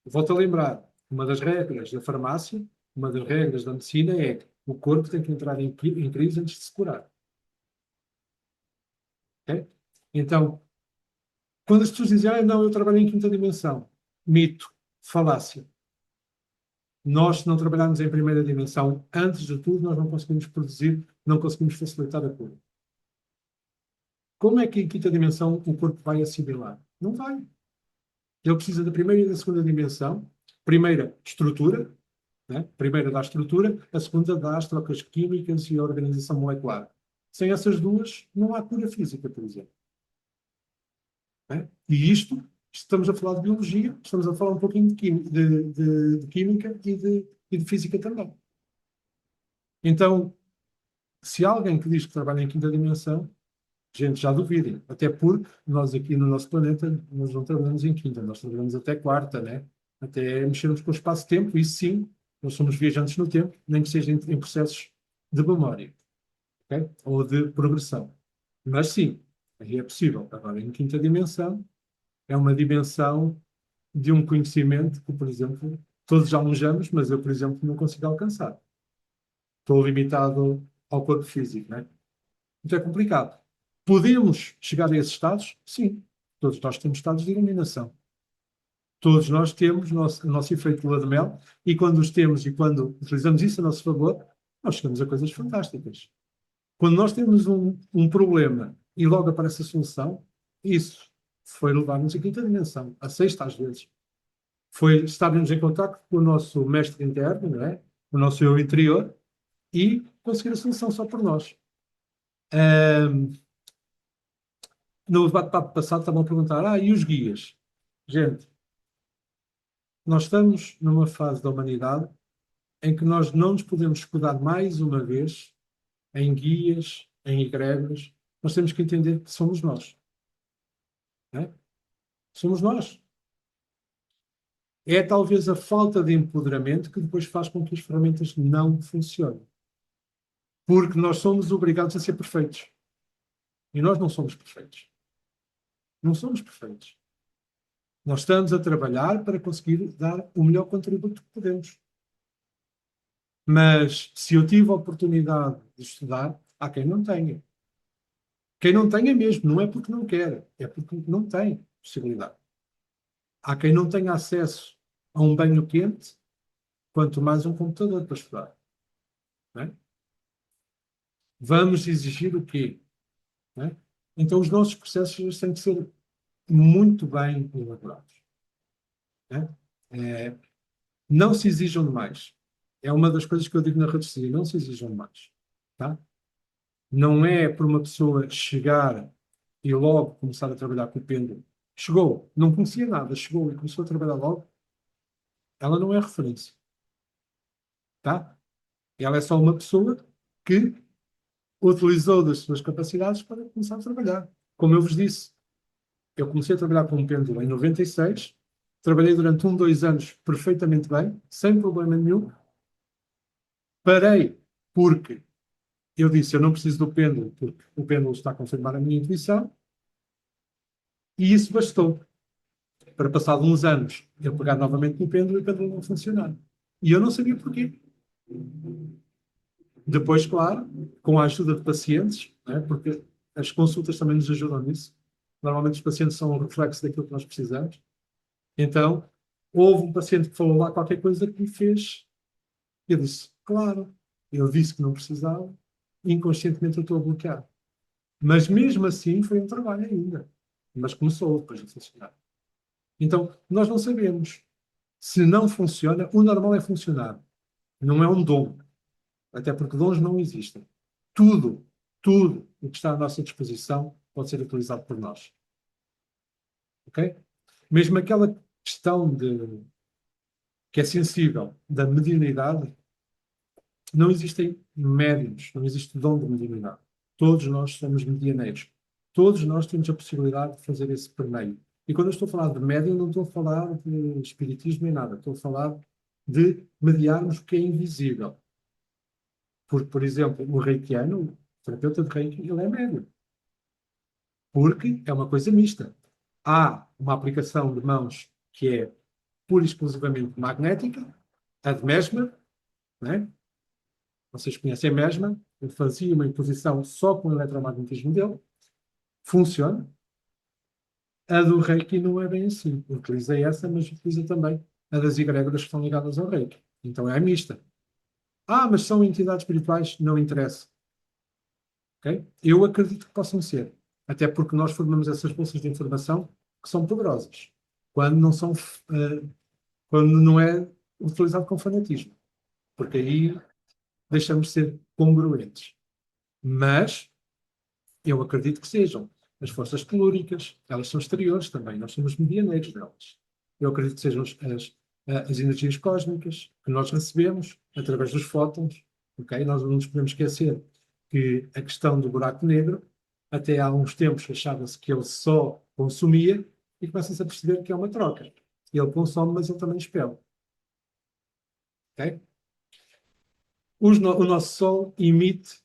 Volto a lembrar, uma das regras da farmácia, uma das regras da medicina é o corpo tem que entrar em crise antes de se curar. Okay? Então, quando as pessoas dizem, não, eu trabalho em quinta dimensão, mito, falácia. Nós, se não trabalharmos em primeira dimensão, antes de tudo, nós não conseguimos produzir, não conseguimos facilitar a cura. Como é que em quinta dimensão o corpo vai assimilar? Não vai. Ele precisa da primeira e da segunda dimensão. Primeira, estrutura. Né? Primeira dá estrutura, a segunda dá as trocas químicas e a organização molecular. Sem essas duas, não há cura física, por exemplo. Né? E isto, estamos a falar de biologia, estamos a falar um pouquinho de química e de física também. Então, se há alguém que diz que trabalha em quinta dimensão, gente, já duvidem. Até porque nós aqui no nosso planeta, nós não trabalhamos em quinta, nós trabalhamos até quarta, né? Até mexermos com o espaço-tempo, isso sim, nós somos viajantes no tempo, nem que seja em processos de memória, okay? Ou de progressão. Mas sim, aí é possível. Agora, em quinta dimensão, é uma dimensão de um conhecimento que, por exemplo, todos já almejamos, mas eu, por exemplo, não consigo alcançar. Estou limitado ao corpo físico, né? Então é complicado. Podemos chegar a esses estados? Sim. Todos nós temos estados de iluminação. Todos nós temos o nosso efeito de lua de mel e quando os temos e quando utilizamos isso a nosso favor, nós chegamos a coisas fantásticas. Quando nós temos um problema e logo aparece a solução, isso foi levar-nos à quinta dimensão, a sexta às vezes. Foi estarmos em contato com o nosso mestre interno, não é? O nosso eu interior, e conseguir a solução só por nós. No bate-papo passado estavam a perguntar, e os guias? Gente, nós estamos numa fase da humanidade em que nós não nos podemos escudar mais uma vez em guias, em egregores. Nós temos que entender que somos nós. Não é? Somos nós. É talvez a falta de empoderamento que depois faz com que as ferramentas não funcionem. Porque nós somos obrigados a ser perfeitos. E nós não somos perfeitos. Não somos perfeitos. Nós estamos a trabalhar para conseguir dar o melhor contributo que podemos. Mas se eu tive a oportunidade de estudar, há quem não tenha. Quem não tenha mesmo, não é porque não quer, é porque não tem possibilidade. Há quem não tenha acesso a um banho quente, quanto mais um computador para estudar. Não é? Vamos exigir o quê? Não é? Então os nossos processos têm que ser muito bem elaborados. Não é? Não se exijam demais. É uma das coisas que eu digo na radiestesia, não se exijam demais. Tá? Não é por uma pessoa chegar e logo começar a trabalhar com o pêndulo. Chegou, não conhecia nada, chegou e começou a trabalhar logo. Ela não é referência. Tá? Ela é só uma pessoa que utilizou das suas capacidades para começar a trabalhar. Como eu vos disse, eu comecei a trabalhar com um pêndulo em 96, trabalhei durante 2 anos perfeitamente bem, sem problema nenhum. Parei porque eu disse, eu não preciso do pêndulo, porque o pêndulo está a confirmar a minha intuição, e isso bastou. para passar de uns anos eu pegar novamente no pêndulo e o pêndulo não funcionar. E eu não sabia porquê. Depois, claro, com a ajuda de pacientes, né, porque as consultas também nos ajudam nisso. Normalmente os pacientes são um reflexo daquilo que nós precisamos. Então, houve um paciente que falou lá qualquer coisa que me fez. Eu disse, claro, ele disse que não precisava, inconscientemente eu estou a bloquear. Mas mesmo assim foi um trabalho ainda. Mas começou depois de funcionar. Então, nós não sabemos. Se não funciona, o normal é funcionar. Não é um dom. Até porque dons não existem. Tudo, tudo o que está à nossa disposição pode ser utilizado por nós. Ok? Mesmo aquela questão que é sensível da mediunidade, não existem médiums, não existe dom de mediunidade. Todos nós somos medianeiros. Todos nós temos a possibilidade de fazer esse permeio. E quando eu estou a falar de médium, não estou a falar de espiritismo nem nada. Estou a falar de mediarmos o que é invisível. Porque, por exemplo, o reikiano, o terapeuta de reiki, ele é médium. Porque é uma coisa mista. Há uma aplicação de mãos que é pura e exclusivamente magnética, a de Mesmer, né? Vocês conhecem a Mesmer, ele fazia uma imposição só com o eletromagnetismo dele, funciona. A do Reiki não é bem assim. Utilizei essa, mas utiliza também a das egrégoras que estão ligadas ao Reiki. Então é mista. Ah, mas são entidades espirituais? Não interessa. Okay? Eu acredito que possam ser. Até porque nós formamos essas bolsas de informação que são poderosas. Quando não são, quando não é utilizado com fanatismo. Porque aí deixamos de ser congruentes. Mas eu acredito que sejam. As forças telúricas, elas são exteriores também. Nós somos medianeiros delas. Eu acredito que sejam as energias cósmicas que nós recebemos através dos fótons. Okay? Nós não nos podemos esquecer que a questão do buraco negro, até há uns tempos achava-se que ele só consumia e começa-se a perceber que é uma troca. Ele consome, mas ele também expele. Okay? O nosso Sol emite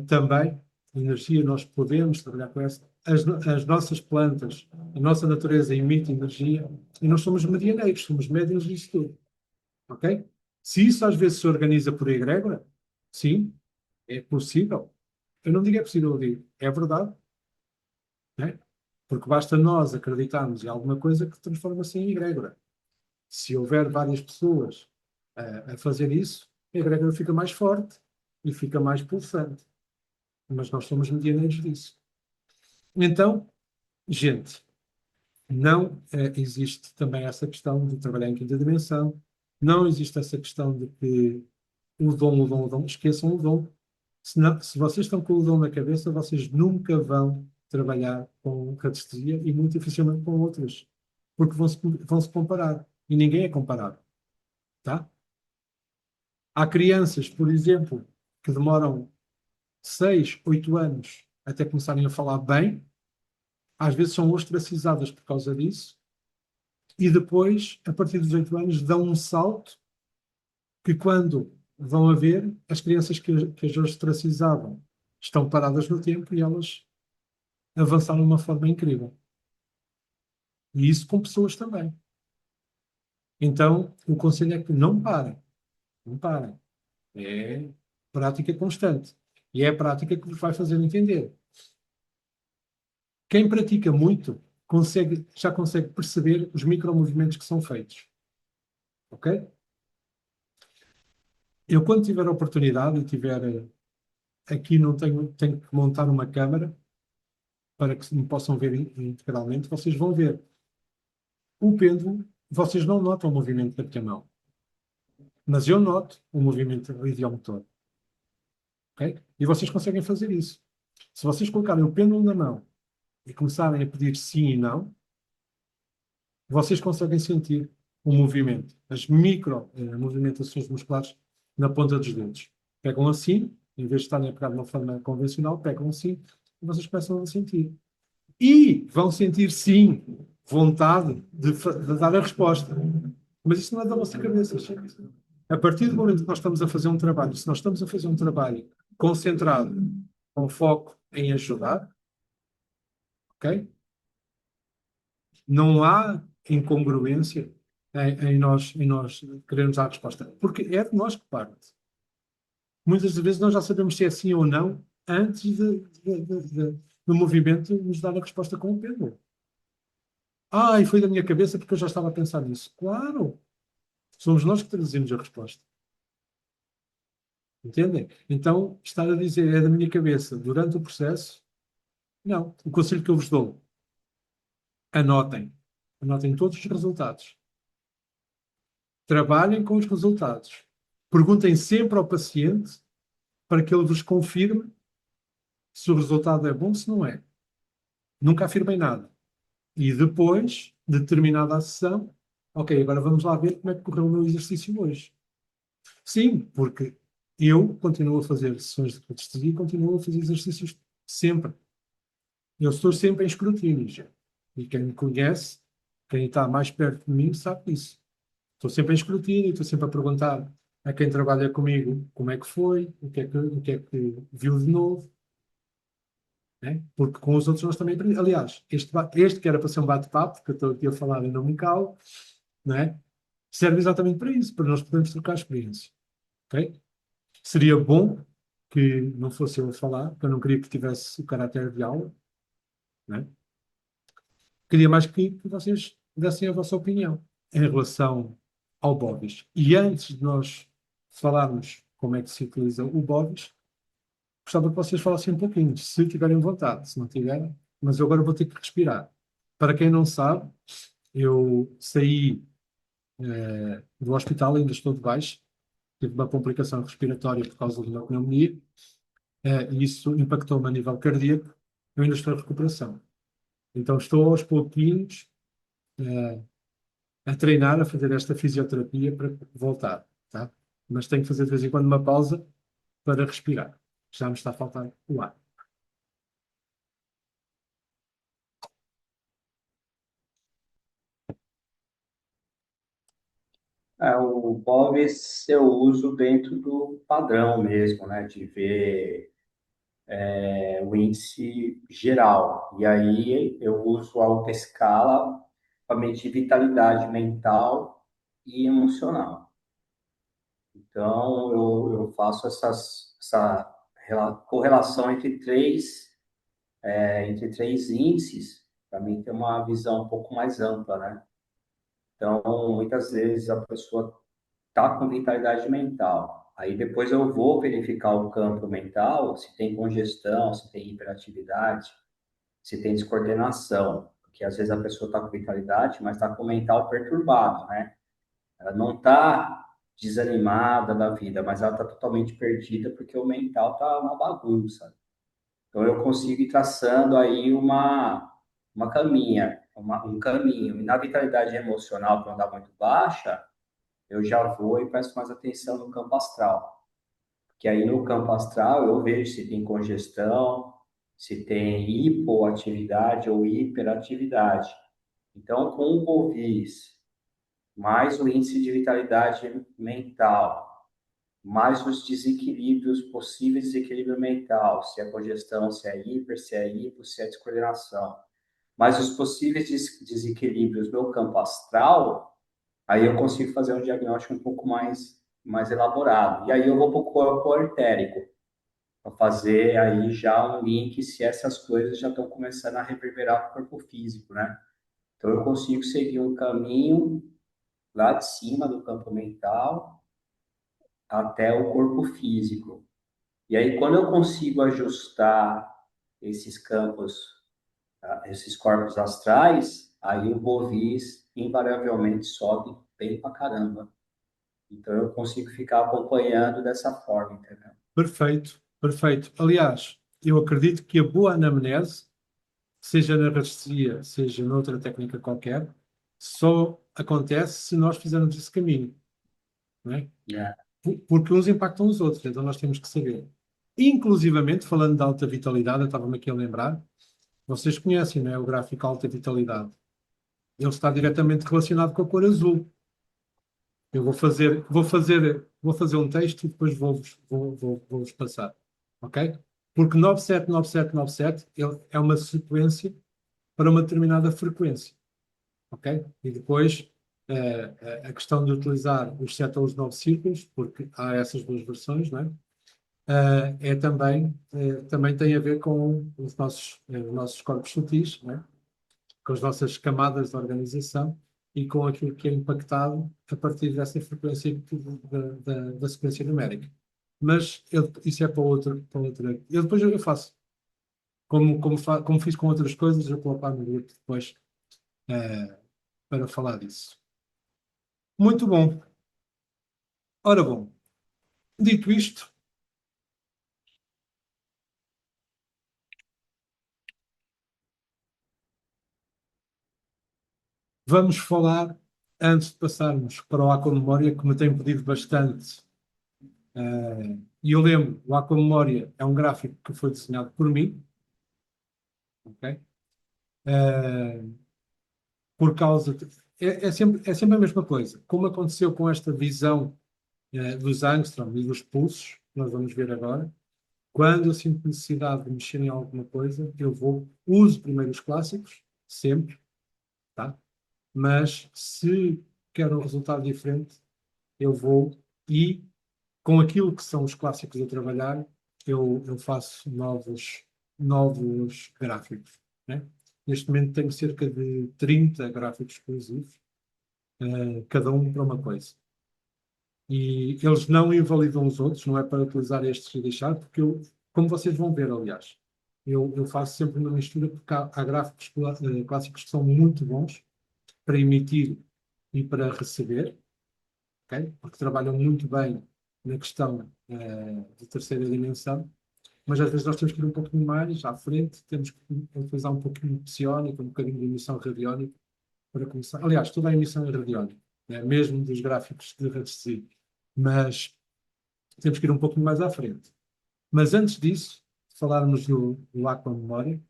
também energia, nós podemos trabalhar com essa. As nossas plantas, a nossa natureza emite energia e nós somos medianeiros, somos médiuns disso tudo. Ok? Se isso às vezes se organiza por egrégora, sim, é possível. Eu não digo é possível, eu digo é verdade, né? Porque basta nós acreditarmos em alguma coisa que transforma-se em egrégora. Se houver várias pessoas a fazer isso, a egrégora fica mais forte e fica mais pulsante. Mas nós somos medianeiros disso. Então, gente, não existe também essa questão de trabalhar em quinta dimensão, não existe essa questão de que o dom, esqueçam o dom. Se vocês estão com o dom na cabeça, vocês nunca vão trabalhar com radiestesia e muito dificilmente com outras, porque vão se comparar e ninguém é comparado, tá? Há crianças, por exemplo, que demoram 6, 8 anos até começarem a falar bem, às vezes são ostracizadas por causa disso, e depois, a partir dos 8 anos, dão um salto que quando vão a ver, as crianças que as ostracizavam estão paradas no tempo e elas avançaram de uma forma incrível. E isso com pessoas também. Então, o conselho é que não parem. Não parem. É prática constante. E é a prática que vos vai fazer entender. Quem pratica muito já consegue perceber os micromovimentos que são feitos. Ok? Eu, quando tiver a oportunidade e tiver aqui, não tenho que montar uma câmara para que me possam ver integralmente, vocês vão ver o pêndulo, vocês não notam o movimento da minha mão, mas eu noto o movimento idiomotor. Ok? E vocês conseguem fazer isso. Se vocês colocarem o pêndulo na mão e começarem a pedir sim e não, vocês conseguem sentir o movimento, as micro movimentações musculares na ponta dos dedos. Pegam assim, em vez de estarem a pegar de uma forma convencional, pegam assim e vocês começam a sentir. E vão sentir, sim, vontade de dar a resposta. Mas isso não é da vossa cabeça. A partir do momento que nós estamos a fazer um trabalho, se nós estamos a fazer um trabalho concentrado, com foco em ajudar, ok? Não há incongruência em nós querermos dar a resposta, porque é de nós que parte. Muitas das vezes nós já sabemos se é sim ou não antes do movimento nos dar a resposta com o pêndulo. E foi da minha cabeça porque eu já estava a pensar nisso. Claro, somos nós que traduzimos a resposta. Entendem? Então, estar a dizer é da minha cabeça durante o processo, não. O conselho que eu vos dou, anotem. Anotem todos os resultados. Trabalhem com os resultados. Perguntem sempre ao paciente para que ele vos confirme se o resultado é bom ou se não é. Nunca afirmem nada. E depois, de determinada a sessão, ok, agora vamos lá ver como é que correu o meu exercício hoje. Sim, porque eu continuo a fazer sessões de radiestesia e continuo a fazer exercícios sempre. Eu estou sempre em escrutínio já. E quem me conhece, quem está mais perto de mim, sabe disso. Estou sempre em escrutínio, estou sempre a perguntar a quem trabalha comigo como é que foi, o que é que viu de novo, né? Porque com os outros nós também aprendemos. Aliás, este que era para ser um bate-papo, que eu estou aqui a falar e não me calo, né? Serve exatamente para isso, para nós podermos trocar experiência. Ok? Seria bom que não fosse eu a falar, porque eu não queria que tivesse o caráter de aula, né? Queria mais que vocês dessem a vossa opinião em relação ao Bobis. E antes de nós falarmos como é que se utiliza o Bobis, gostava que vocês falassem um pouquinho, se tiverem vontade, se não tiverem, mas eu agora vou ter que respirar. Para quem não sabe, eu saí do hospital, ainda estou de baixo, tive uma complicação respiratória por causa de uma pneumonia, e isso impactou-me a nível cardíaco, eu ainda estou em recuperação. Então estou aos pouquinhos a treinar, a fazer esta fisioterapia para voltar, tá? Mas tenho que fazer de vez em quando uma pausa para respirar. Já me está a faltar o ar. O Bovis eu uso dentro do padrão mesmo, né? De ver o índice geral. E aí eu uso a autoescala para medir vitalidade mental e emocional. Então eu faço essa correlação entre três índices, para mim ter uma visão um pouco mais ampla, né? Então, muitas vezes a pessoa está com vitalidade mental. Aí depois eu vou verificar o campo mental, se tem congestão, se tem hiperatividade, se tem descoordenação. Porque às vezes a pessoa está com vitalidade, mas está com o mental perturbado, né? Ela não está desanimada da vida, mas ela está totalmente perdida porque o mental está uma bagunça. Então eu consigo ir traçando aí uma caminha, um caminho. E na vitalidade emocional, quando está muito baixa, eu já vou e presto mais atenção no campo astral. Que aí no campo astral eu vejo se tem congestão, se tem hipoatividade ou hiperatividade. Então, com o Bovis, mais o índice de vitalidade mental, mais os desequilíbrios, possíveis desequilíbrio mental, se é congestão, se é hiper, se é hipo, se é descoordenação, mais os possíveis desequilíbrios no campo astral, aí eu consigo fazer um diagnóstico um pouco mais elaborado. E aí eu vou para o corpo artérico, para fazer aí já um link se essas coisas já estão começando a reverberar para o corpo físico, né? Então eu consigo seguir um caminho lá de cima do campo mental até o corpo físico. E aí quando eu consigo ajustar esses campos, esses corpos astrais, aí o Bovis invariavelmente sobe bem pra caramba. Então eu consigo ficar acompanhando dessa forma, entendeu? Perfeito, perfeito. Aliás, eu acredito que a boa anamnese, seja na radiestesia, seja noutra técnica qualquer, só acontece se nós fizermos esse caminho, não é? É, Porque uns impactam os outros, então nós temos que saber. Inclusivamente, falando de alta vitalidade, eu estava-me aqui a lembrar, vocês conhecem, não é, o gráfico alta vitalidade. Ele está diretamente relacionado com a cor azul. Eu vou fazer um texto e depois vou-vos passar, ok? Porque 979797 é uma sequência para uma determinada frequência. ok? E depois a questão de utilizar os 7 ou os 9 círculos, porque há essas duas versões, não é? Também tem a ver com os nossos corpos sutis, não é? Com as nossas camadas de organização e com aquilo que é impactado a partir dessa frequência da sequência numérica. Mas isso é para outra. Eu depois eu faço, como fiz com outras coisas, eu coloco lá no grupo depois para falar disso. Muito bom. Ora bom, dito isto, vamos falar, antes de passarmos para o Memória, que me tem pedido bastante. E eu lembro, o Memória é um gráfico que foi desenhado por mim, ok? Por causa de, é sempre a mesma coisa. Como aconteceu com esta visão dos angstrom e dos pulsos, que nós vamos ver agora, quando eu sinto necessidade de mexer em alguma coisa, uso primeiro os clássicos, sempre, tá? Mas se quero um resultado diferente, eu vou e com aquilo que são os clássicos a trabalhar, eu faço novos gráficos, né? Neste momento tenho cerca de 30 gráficos exclusivos, cada um para uma coisa. E eles não invalidam os outros, não é para utilizar estes e deixar, porque como vocês vão ver, aliás, eu faço sempre uma mistura, porque há gráficos clássicos que são muito bons para emitir e para receber, ok? Porque trabalham muito bem na questão de terceira dimensão, mas às vezes nós temos que ir um pouquinho mais à frente, temos que utilizar um pouquinho de psiónica, um bocadinho de emissão radiónica para começar. Aliás, toda a emissão é radiónica, né? Mesmo dos gráficos de radiestesia, mas temos que ir um pouquinho mais à frente. Mas antes disso, falarmos do Aqua Memória,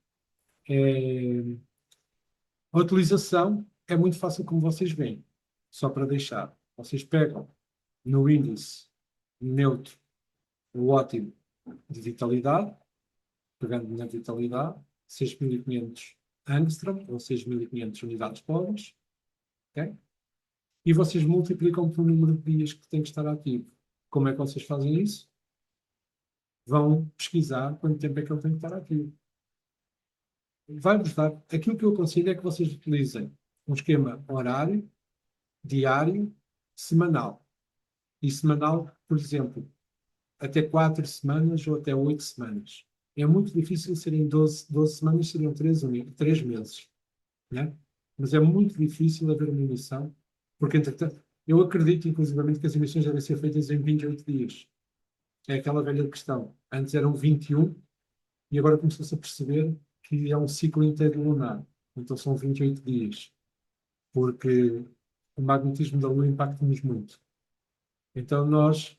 a utilização é muito fácil, como vocês veem. Só para deixar, vocês pegam no índice neutro o ótimo de vitalidade, pegando na vitalidade, 6.500 angstrom, ou 6.500 unidades pobres, ok? E vocês multiplicam pelo número de dias que tem que estar ativo. Como é que vocês fazem isso? Vão pesquisar quanto tempo é que ele tem que estar ativo. Vai-vos dar, aquilo que eu aconselho é que vocês utilizem um esquema horário, diário, semanal. E semanal, por exemplo, até 4 semanas ou até 8 semanas. É muito difícil serem 12 semanas, seriam 3 meses, né? Mas é muito difícil haver uma emissão, porque, entretanto, eu acredito, inclusivamente, que as emissões devem ser feitas em 28 dias. É aquela velha questão. Antes eram 21 e agora começou-se a perceber que é um ciclo inteiro lunar. Então são 28 dias, porque o magnetismo da Lua impacta-nos muito. Então nós,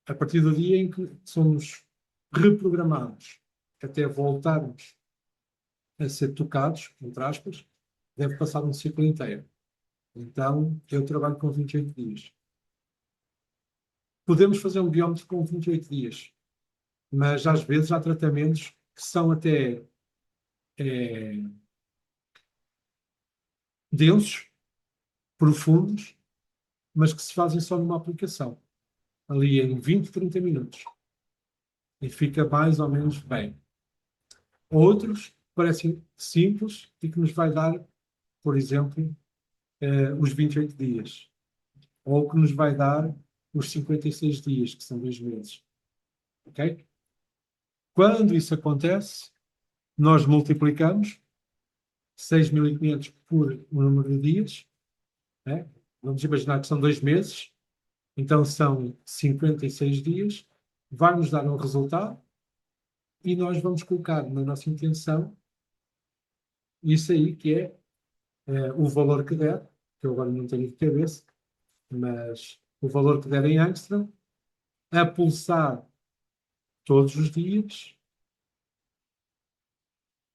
a partir do dia em que somos reprogramados até voltarmos a ser tocados, entre aspas, deve passar um ciclo inteiro. Então, eu trabalho com 28 dias. Podemos fazer um biómetro com 28 dias, mas às vezes há tratamentos que são até densos, profundos, mas que se fazem só numa aplicação, ali em 20, 30 minutos. E fica mais ou menos bem. Outros parecem simples e que nos vai dar, por exemplo, os 28 dias. Ou que nos vai dar os 56 dias, que são 2 meses. Ok? Quando isso acontece, nós multiplicamos 6.500 por o número de dias, né? Vamos imaginar que são 2 meses, então são 56 dias, vai nos dar um resultado e nós vamos colocar na nossa intenção isso aí que é o valor que der, que eu agora não tenho de cabeça, mas o valor que der em angstrom, a pulsar todos os dias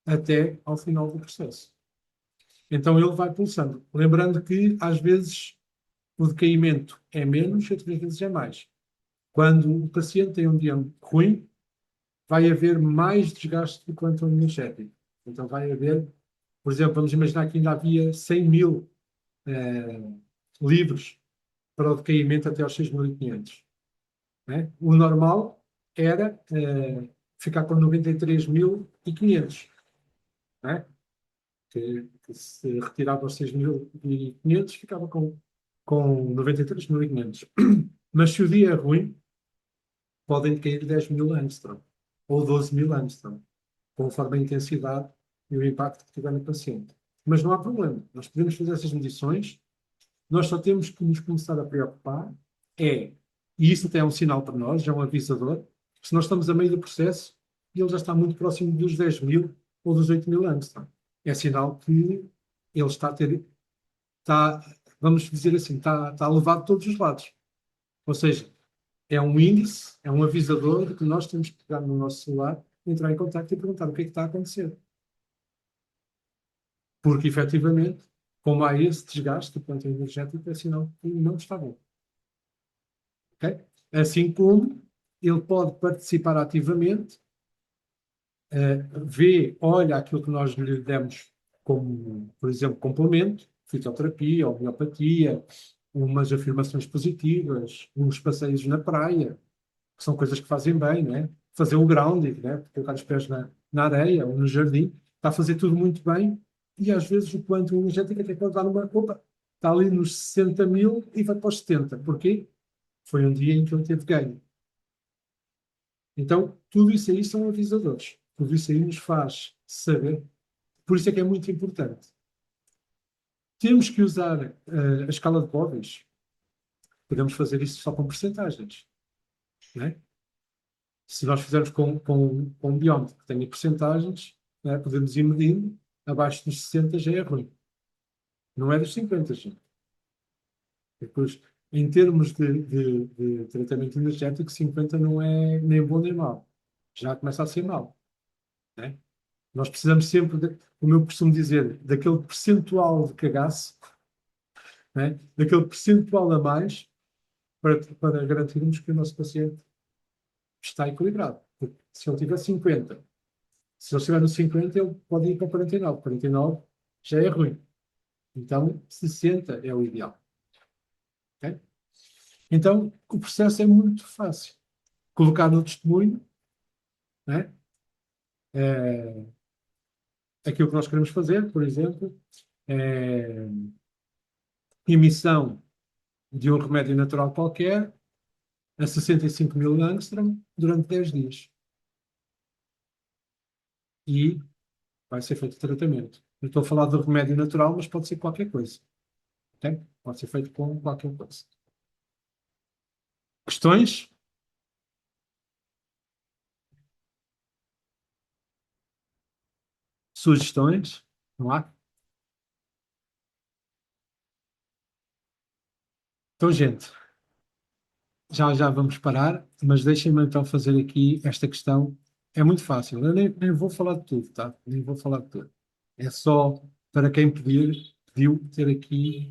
até ao final do processo. Então ele vai pulsando. Lembrando que às vezes o decaimento é menos, outras vezes é mais. Quando o paciente tem um dia ruim, vai haver mais desgaste do quanto o energético. Então vai haver, por exemplo, vamos imaginar que ainda havia 100.000 livres para o decaimento até aos 6.500. Né? O normal era ficar com 93.500. Né? Que se retirava aos 6.500, ficava com 93.500. Mas se o dia é ruim, podem cair 10.000 angstrom ou 12.000 angstrom, conforme a intensidade e o impacto que tiver no paciente. Mas não há problema. Nós podemos fazer essas medições. Nós só temos que nos começar a preocupar e isso até é um sinal para nós, já é um avisador, se nós estamos a meio do processo e ele já está muito próximo dos 10.000 ou dos 8.000 angstrom. É sinal que ele vamos dizer assim, está elevado de todos os lados. Ou seja, é um índice, é um avisador de que nós temos que pegar no nosso celular, entrar em contato e perguntar o que é que está a acontecer. Porque, efetivamente, como há esse desgaste do ponto energético, é sinal que não está bom. Okay? Assim como ele pode participar ativamente, olha aquilo que nós lhe demos como, por exemplo, complemento, fitoterapia, homeopatia, umas afirmações positivas, uns passeios na praia, que são coisas que fazem bem, né? Fazer o grounding, né? Colocar os pés na areia ou no jardim, está a fazer tudo muito bem e às vezes o quanto energético até pode dar uma opa, está ali nos 60.000 e vai para os 70. Porquê? Foi um dia em que ele teve ganho. Então, tudo isso aí são avisadores. Tudo isso aí nos faz saber. Por isso é que é muito importante. Temos que usar a escala de Bovis. Podemos fazer isso só com percentagens. Né? Se nós fizermos com um biómetro que tenha percentagens, né, podemos ir medindo. Abaixo dos 60 já é ruim. Não é dos 50, gente. Depois, em termos de tratamento energético, 50 não é nem bom nem mau. Já começa a ser mau. Né? Nós precisamos sempre, como eu costumo dizer, daquele percentual de cagaço, né? Daquele percentual a mais para garantirmos que o nosso paciente está equilibrado. Porque se ele tiver 50, se ele estiver no 50, ele pode ir para 49. 49 já é ruim. Então, 60 é o ideal. Okay? Então, o processo é muito fácil. Colocar no testemunho, né? Aquilo que nós queremos fazer, por exemplo, é emissão de um remédio natural qualquer a 65.000 angstrom durante 10 dias. E vai ser feito o tratamento. Eu estou a falar do remédio natural, mas pode ser qualquer coisa. Okay? Pode ser feito com qualquer coisa. Questões? Sugestões? Não há? Então, gente, já vamos parar, mas deixem-me então fazer aqui esta questão. É muito fácil. Eu nem vou falar de tudo, tá? Nem vou falar de tudo. É só para quem pediu ter aqui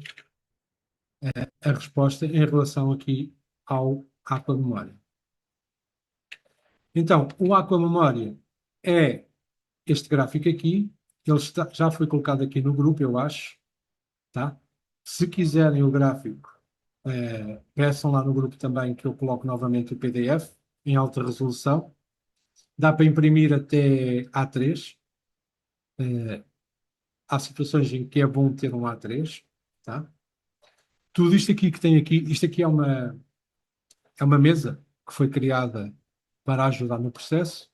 a resposta em relação aqui ao Aqua Memória. Então, o Aqua Memória é este gráfico aqui. Ele já foi colocado aqui no grupo, eu acho. Tá? Se quiserem o gráfico, peçam lá no grupo também que eu coloco novamente o PDF em alta resolução. Dá para imprimir até A3. Há situações em que é bom ter um A3. Tá? Tudo isto aqui que tem aqui, isto aqui é uma mesa que foi criada para ajudar no processo,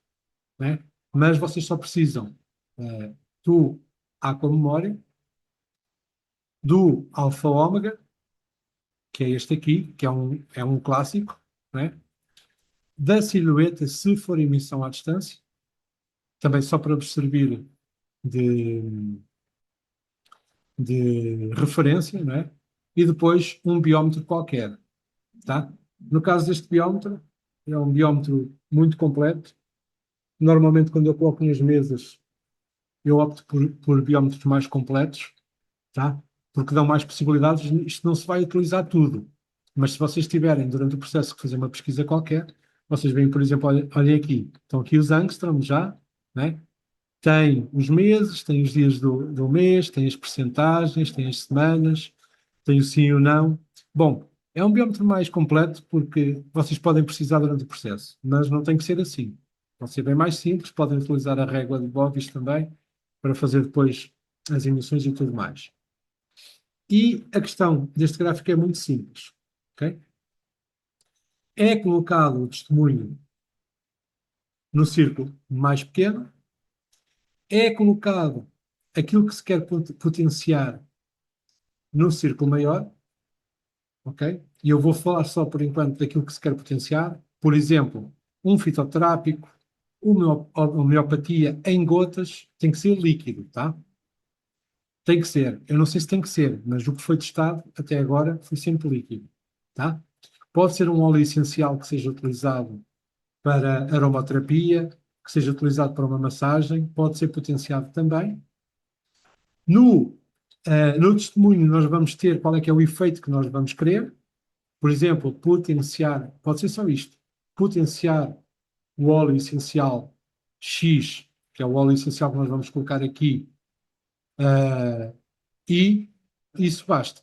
né? Mas vocês só precisam do Aqua Memória, do Alfa Ômega, que é este aqui, que é um clássico, né? Da silhueta, se for emissão à distância, também só para vos servir de, de referência, né? E depois um biómetro qualquer, tá? No caso deste biómetro, é um biómetro muito completo. Normalmente, quando eu coloco nas mesas, eu opto por biómetros mais completos, tá? Porque dão mais possibilidades. Isto não se vai utilizar tudo, mas se vocês tiverem, durante o processo, que fazer uma pesquisa qualquer, vocês veem, por exemplo, olhem aqui, estão aqui os angstroms já, né? Tem os meses, tem os dias do mês, tem as percentagens, tem as semanas, tem o sim e o não. Bom, é um biómetro mais completo porque vocês podem precisar durante o processo, mas não tem que ser assim. Pode ser bem mais simples, podem utilizar a régua de Bovis também para fazer depois as emissões e tudo mais. E a questão deste gráfico é muito simples, ok? É colocado o testemunho no círculo mais pequeno, é colocado aquilo que se quer potenciar no círculo maior, ok? E eu vou falar só por enquanto daquilo que se quer potenciar. Por exemplo, um fitoterápico, uma homeopatia em gotas, tem que ser líquido, tá? Tem que ser. Eu não sei se tem que ser, mas o que foi testado até agora foi sempre líquido, tá? Pode ser um óleo essencial que seja utilizado para aromaterapia, que seja utilizado para uma massagem, pode ser potenciado também. No testemunho, nós vamos ter qual é que é o efeito que nós vamos querer. Por exemplo, potenciar, pode ser só isto, potenciar o óleo essencial X, que é o óleo essencial que nós vamos colocar aqui, e isso basta.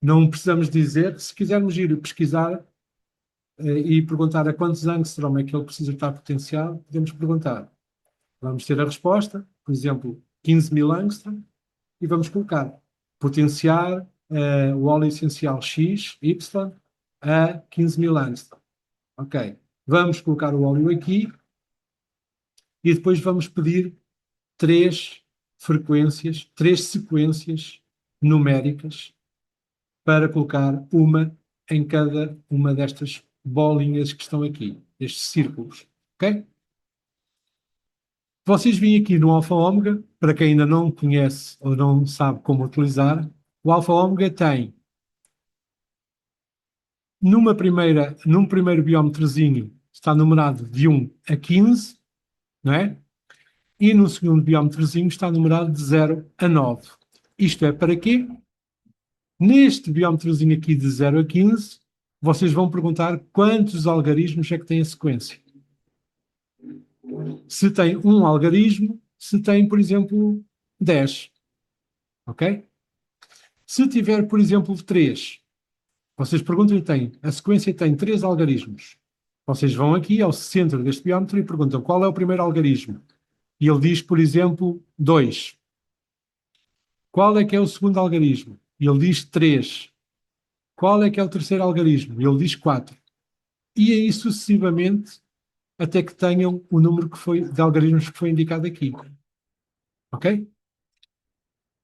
Não precisamos dizer, se quisermos ir pesquisar e perguntar a quantos angstrom é que ele precisa estar potenciado, podemos perguntar. Vamos ter a resposta, por exemplo, 15.000 angstrom, e vamos colocar potenciar o óleo essencial X, Y, a 15.000 angstrom. Ok. Vamos colocar o óleo aqui e depois vamos pedir três frequências, três sequências numéricas para colocar uma em cada uma destas bolinhas que estão aqui, estes círculos. Ok? Vocês vêm aqui no alfa ômega, para quem ainda não conhece ou não sabe como utilizar, o alfa ômega tem num primeiro biómetrozinho está numerado de 1 a 15, não é? E no segundo biómetrozinho está numerado de 0 a 9. Isto é para quê? Neste biómetrozinho aqui de 0 a 15, vocês vão perguntar quantos algarismos é que tem a sequência. Se tem um algarismo, se tem, por exemplo, 10. Ok? Se tiver, por exemplo, 3, vocês perguntam e tem, a sequência tem 3 algarismos. Vocês vão aqui ao centro deste biómetro e perguntam qual é o primeiro algarismo. E ele diz, por exemplo, 2. Qual é que é o segundo algarismo? E ele diz 3. Qual é que é o terceiro algarismo? E ele diz 4. E aí sucessivamente até que tenham o número de algarismos que foi indicado aqui. Ok?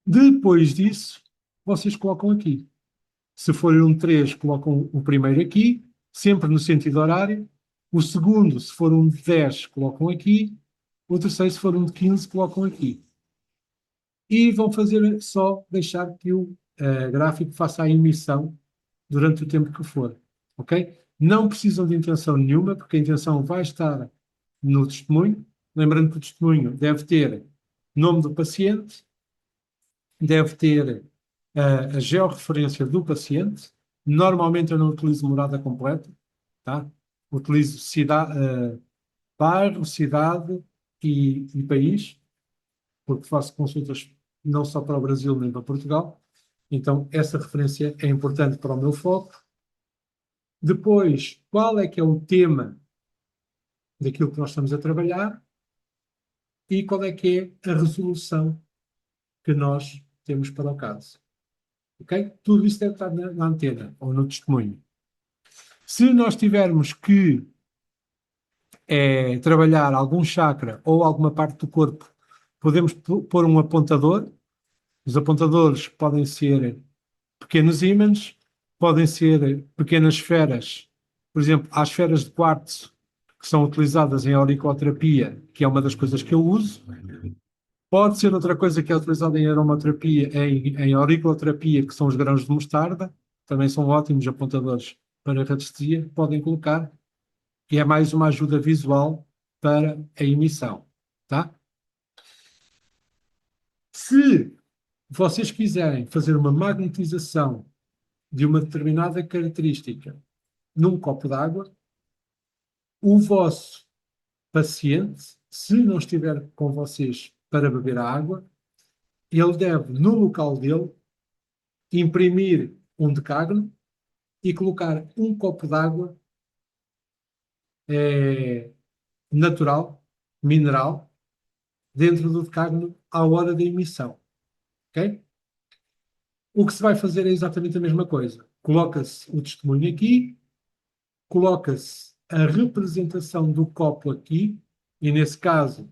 Depois disso, vocês colocam aqui. Se for um 3, colocam o primeiro aqui, sempre no sentido horário. O segundo, se for um de 10, colocam aqui. O terceiro, se for um de 15, colocam aqui. E vão fazer só deixar que o gráfico faça a emissão durante o tempo que for. Ok? Não precisam de intenção nenhuma, porque a intenção vai estar no testemunho. Lembrando que o testemunho deve ter nome do paciente, deve ter a georreferência do paciente. Normalmente eu não utilizo morada completa, tá? Utilizo bairro, cidade e país, porque faço consultas não só para o Brasil nem para Portugal. Então, essa referência é importante para o meu foco. Depois, qual é que é o tema daquilo que nós estamos a trabalhar e qual é que é a resolução que nós temos para o caso. Ok? Tudo isso deve estar na antena ou no testemunho. Se nós tivermos que trabalhar algum chakra ou alguma parte do corpo, podemos pôr um apontador. Os apontadores podem ser pequenos ímãs, podem ser pequenas esferas. Por exemplo, há esferas de quartzo que são utilizadas em auriculoterapia, que é uma das coisas que eu uso. Pode ser outra coisa que é utilizada em aromaterapia, em auriculoterapia, que são os grãos de mostarda. Também são ótimos apontadores para radiestesia. Podem colocar. E é mais uma ajuda visual para a emissão. Tá? Se vocês quiserem fazer uma magnetização de uma determinada característica num copo d'água, o vosso paciente, se não estiver com vocês para beber a água, ele deve, no local dele, imprimir um decágono e colocar um copo d'água natural, mineral, dentro do decágono à hora da emissão. Ok? O que se vai fazer é exatamente a mesma coisa. Coloca-se o testemunho aqui, coloca-se a representação do copo aqui, e nesse caso,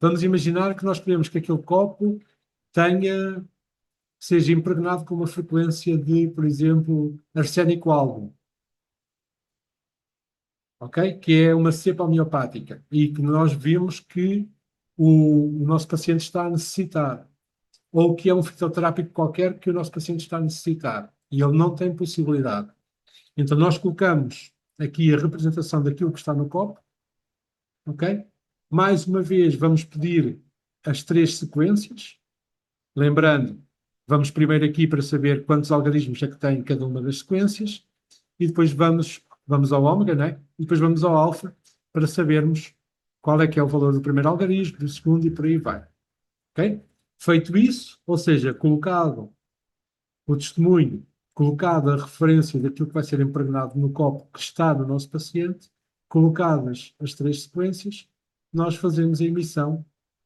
vamos imaginar que nós queremos que aquele copo seja impregnado com uma frequência de, por exemplo, arsénico álbum, ok? Que é uma cepa homeopática e que nós vimos que o nosso paciente está a necessitar, ou que é um fitoterápico qualquer que o nosso paciente está a necessitar e ele não tem possibilidade. Então nós colocamos aqui a representação daquilo que está no copo, ok? Mais uma vez vamos pedir as 3 sequências, lembrando, vamos primeiro aqui para saber quantos algarismos é que tem cada uma das sequências e depois vamos ao ômega, né? E depois vamos ao alfa para sabermos qual é que é o valor do primeiro algarismo, do segundo e por aí vai. Ok? Feito isso, ou seja, colocado o testemunho, colocada a referência daquilo que vai ser impregnado no copo que está no nosso paciente, colocadas as 3 sequências, nós fazemos a emissão.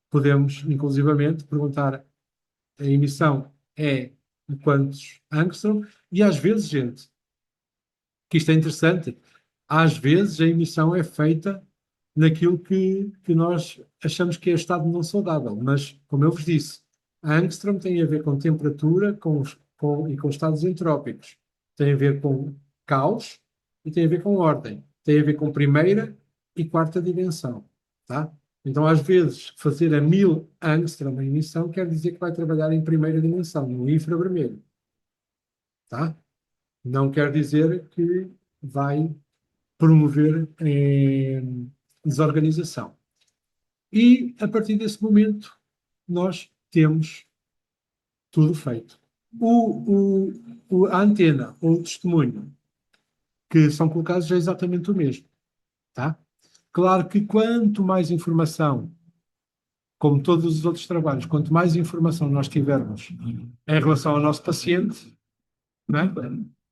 Podemos, inclusivamente, perguntar a emissão é de quantos angstrom, e às vezes, gente, que isto é interessante, às vezes a emissão é feita naquilo que nós achamos que é estado não saudável, mas, como eu vos disse, a angstrom tem a ver com temperatura e com estados entrópicos, tem a ver com caos e tem a ver com ordem, tem a ver com primeira e quarta dimensão, tá? Então, às vezes, fazer a 1000 angstrom a emissão quer dizer que vai trabalhar em primeira dimensão, no infravermelho, tá? Não quer dizer que vai promover desorganização. E, a partir desse momento, nós temos tudo feito. A antena ou o testemunho que são colocados é exatamente o mesmo. Tá? Claro que quanto mais informação, como todos os outros trabalhos, quanto mais informação nós tivermos em relação ao nosso paciente, né,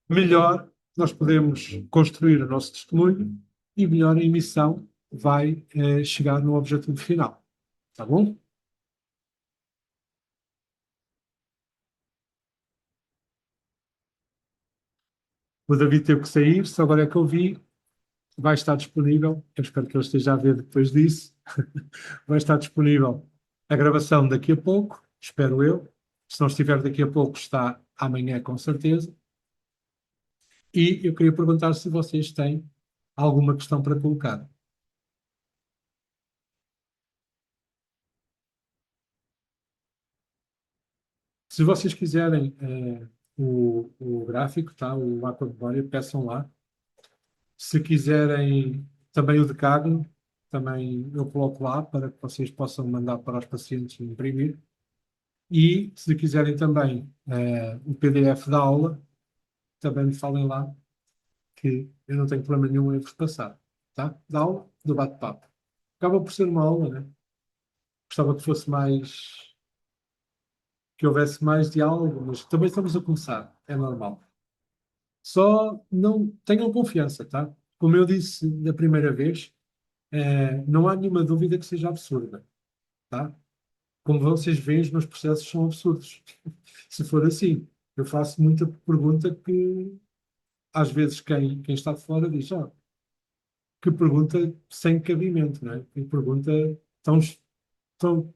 melhor nós podemos construir o nosso testemunho e melhor a emissão vai chegar no objetivo final. Tá bom? O David teve que sair, só agora é que eu vi. Vai estar disponível, eu espero que ele esteja a ver depois disso, vai estar disponível a gravação daqui a pouco, espero eu. Se não estiver daqui a pouco, está amanhã com certeza. E eu queria perguntar se vocês têm alguma questão para colocar. Se vocês quiserem o gráfico, tá? O Aqua de Memória, peçam lá. Se quiserem também o decágono, também eu coloco lá para que vocês possam mandar para os pacientes imprimir. E se quiserem também o PDF da aula, também me falem lá, que eu não tenho problema nenhum em vos passar. Tá? Da aula, do bate-papo. Acaba por ser uma aula, né? Gostava que fosse mais, que houvesse mais diálogo, mas também estamos a começar, é normal. Só não tenham confiança, tá? Como eu disse da primeira vez, não há nenhuma dúvida que seja absurda, tá? Como vocês veem, os meus processos são absurdos. Se for assim, eu faço muita pergunta que às vezes quem está de fora diz, que pergunta sem cabimento, não é? Que pergunta tão,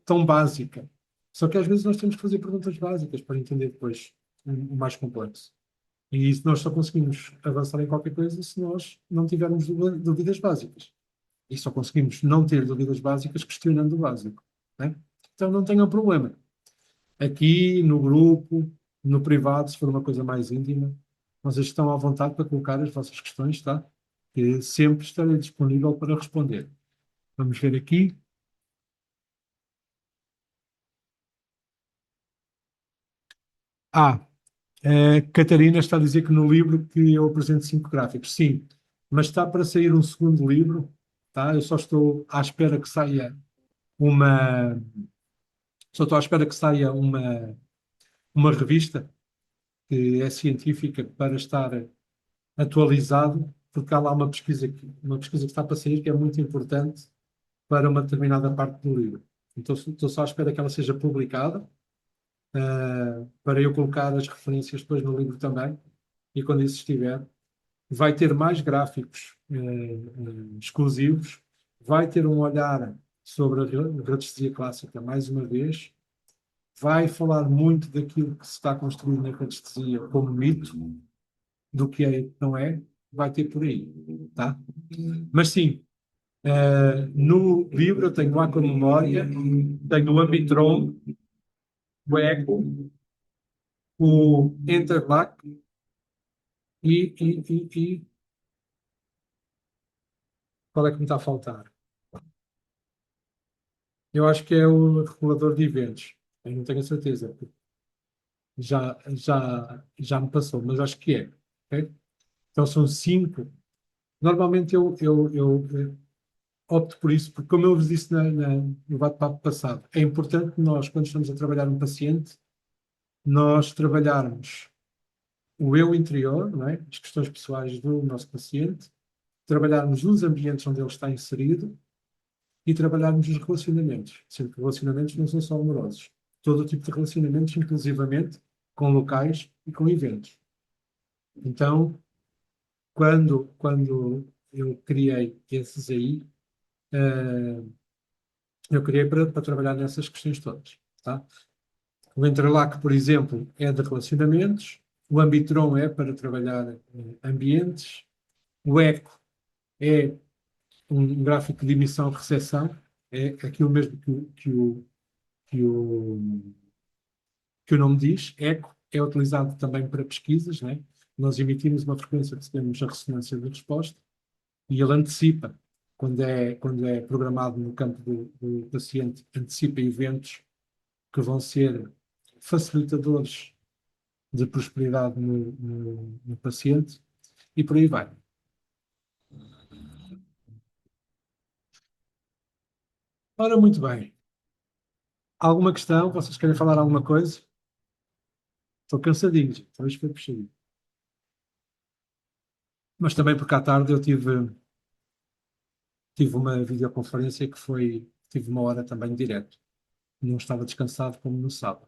tão básica. Só que às vezes nós temos que fazer perguntas básicas para entender depois o mais complexo. E isso nós só conseguimos avançar em qualquer coisa se nós não tivermos dúvidas básicas. E só conseguimos não ter dúvidas básicas questionando o básico, né? Então não tenham problema. Aqui, no grupo, no privado, se for uma coisa mais íntima, vocês estão à vontade para colocar as vossas questões, tá? Que sempre estarei disponível para responder. Vamos ver aqui. Ah, a Catarina está a dizer que no livro que eu apresento 5 gráficos. Sim, mas está para sair um segundo livro, tá? Eu só estou à espera que saia uma... Só estou à espera que saia uma revista que é científica para estar atualizado, porque há lá uma pesquisa que está para sair que é muito importante para uma determinada parte do livro. Então, estou só à espera que ela seja publicada, para eu colocar as referências depois no livro também, e quando isso estiver, vai ter mais gráficos exclusivos, vai ter um olhar sobre a radiestesia clássica mais uma vez, vai falar muito daquilo que se está construindo na radiestesia como mito, do que é e não é, vai ter por aí, tá? Mas sim, no livro eu tenho o Aqua Memória, tenho o Ambitron, o Eco, o Interlac e qual é que me está a faltar? Eu acho que é o regulador de eventos. Eu não tenho a certeza, porque já me passou, mas acho que é. Ok? Então são 5. Normalmente eu opto por isso, porque como eu vos disse no bate-papo passado, é importante nós, quando estamos a trabalhar um paciente, nós trabalharmos o eu interior, não é? As questões pessoais do nosso paciente, trabalharmos os ambientes onde ele está inserido e trabalharmos os relacionamentos. Sendo que relacionamentos não são só amorosos. Todo o tipo de relacionamentos, inclusivamente com locais e com eventos. Então, quando eu criei esses aí, eu criei para trabalhar nessas questões todas. Tá? O Entrelac, por exemplo, é de relacionamentos. O Ambitron é para trabalhar ambientes. O Eco é um gráfico de emissão-recepção. É aquilo mesmo que o, que o nome diz. Eco é utilizado também para pesquisas, né? Nós emitimos uma frequência, recebemos a ressonância de resposta e ele antecipa, quando é programado no campo do paciente, antecipa eventos que vão ser facilitadores de prosperidade no paciente e por aí vai. Ora, muito bem. Alguma questão? Vocês querem falar alguma coisa? Estou cansadinho, gente. Hoje foi puxadinho. Mas também porque à tarde eu tive uma videoconferência tive 1 hora também direto. Não estava descansado como no sábado.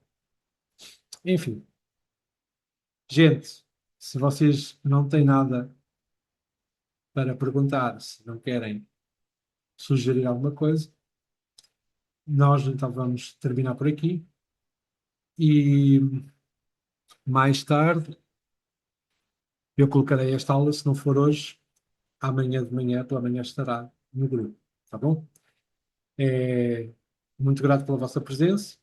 Enfim, gente, se vocês não têm nada para perguntar, se não querem sugerir alguma coisa, nós então vamos terminar por aqui e mais tarde eu colocarei esta aula, se não for hoje, amanhã de manhã, pela manhã estará no grupo, tá bom? Muito grato pela vossa presença.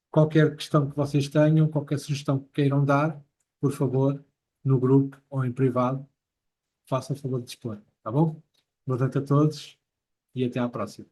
Qualquer questão que vocês tenham, qualquer sugestão que queiram dar, por favor, no grupo ou em privado, façam o favor de expor, tá bom? Boa noite a todos e até à próxima.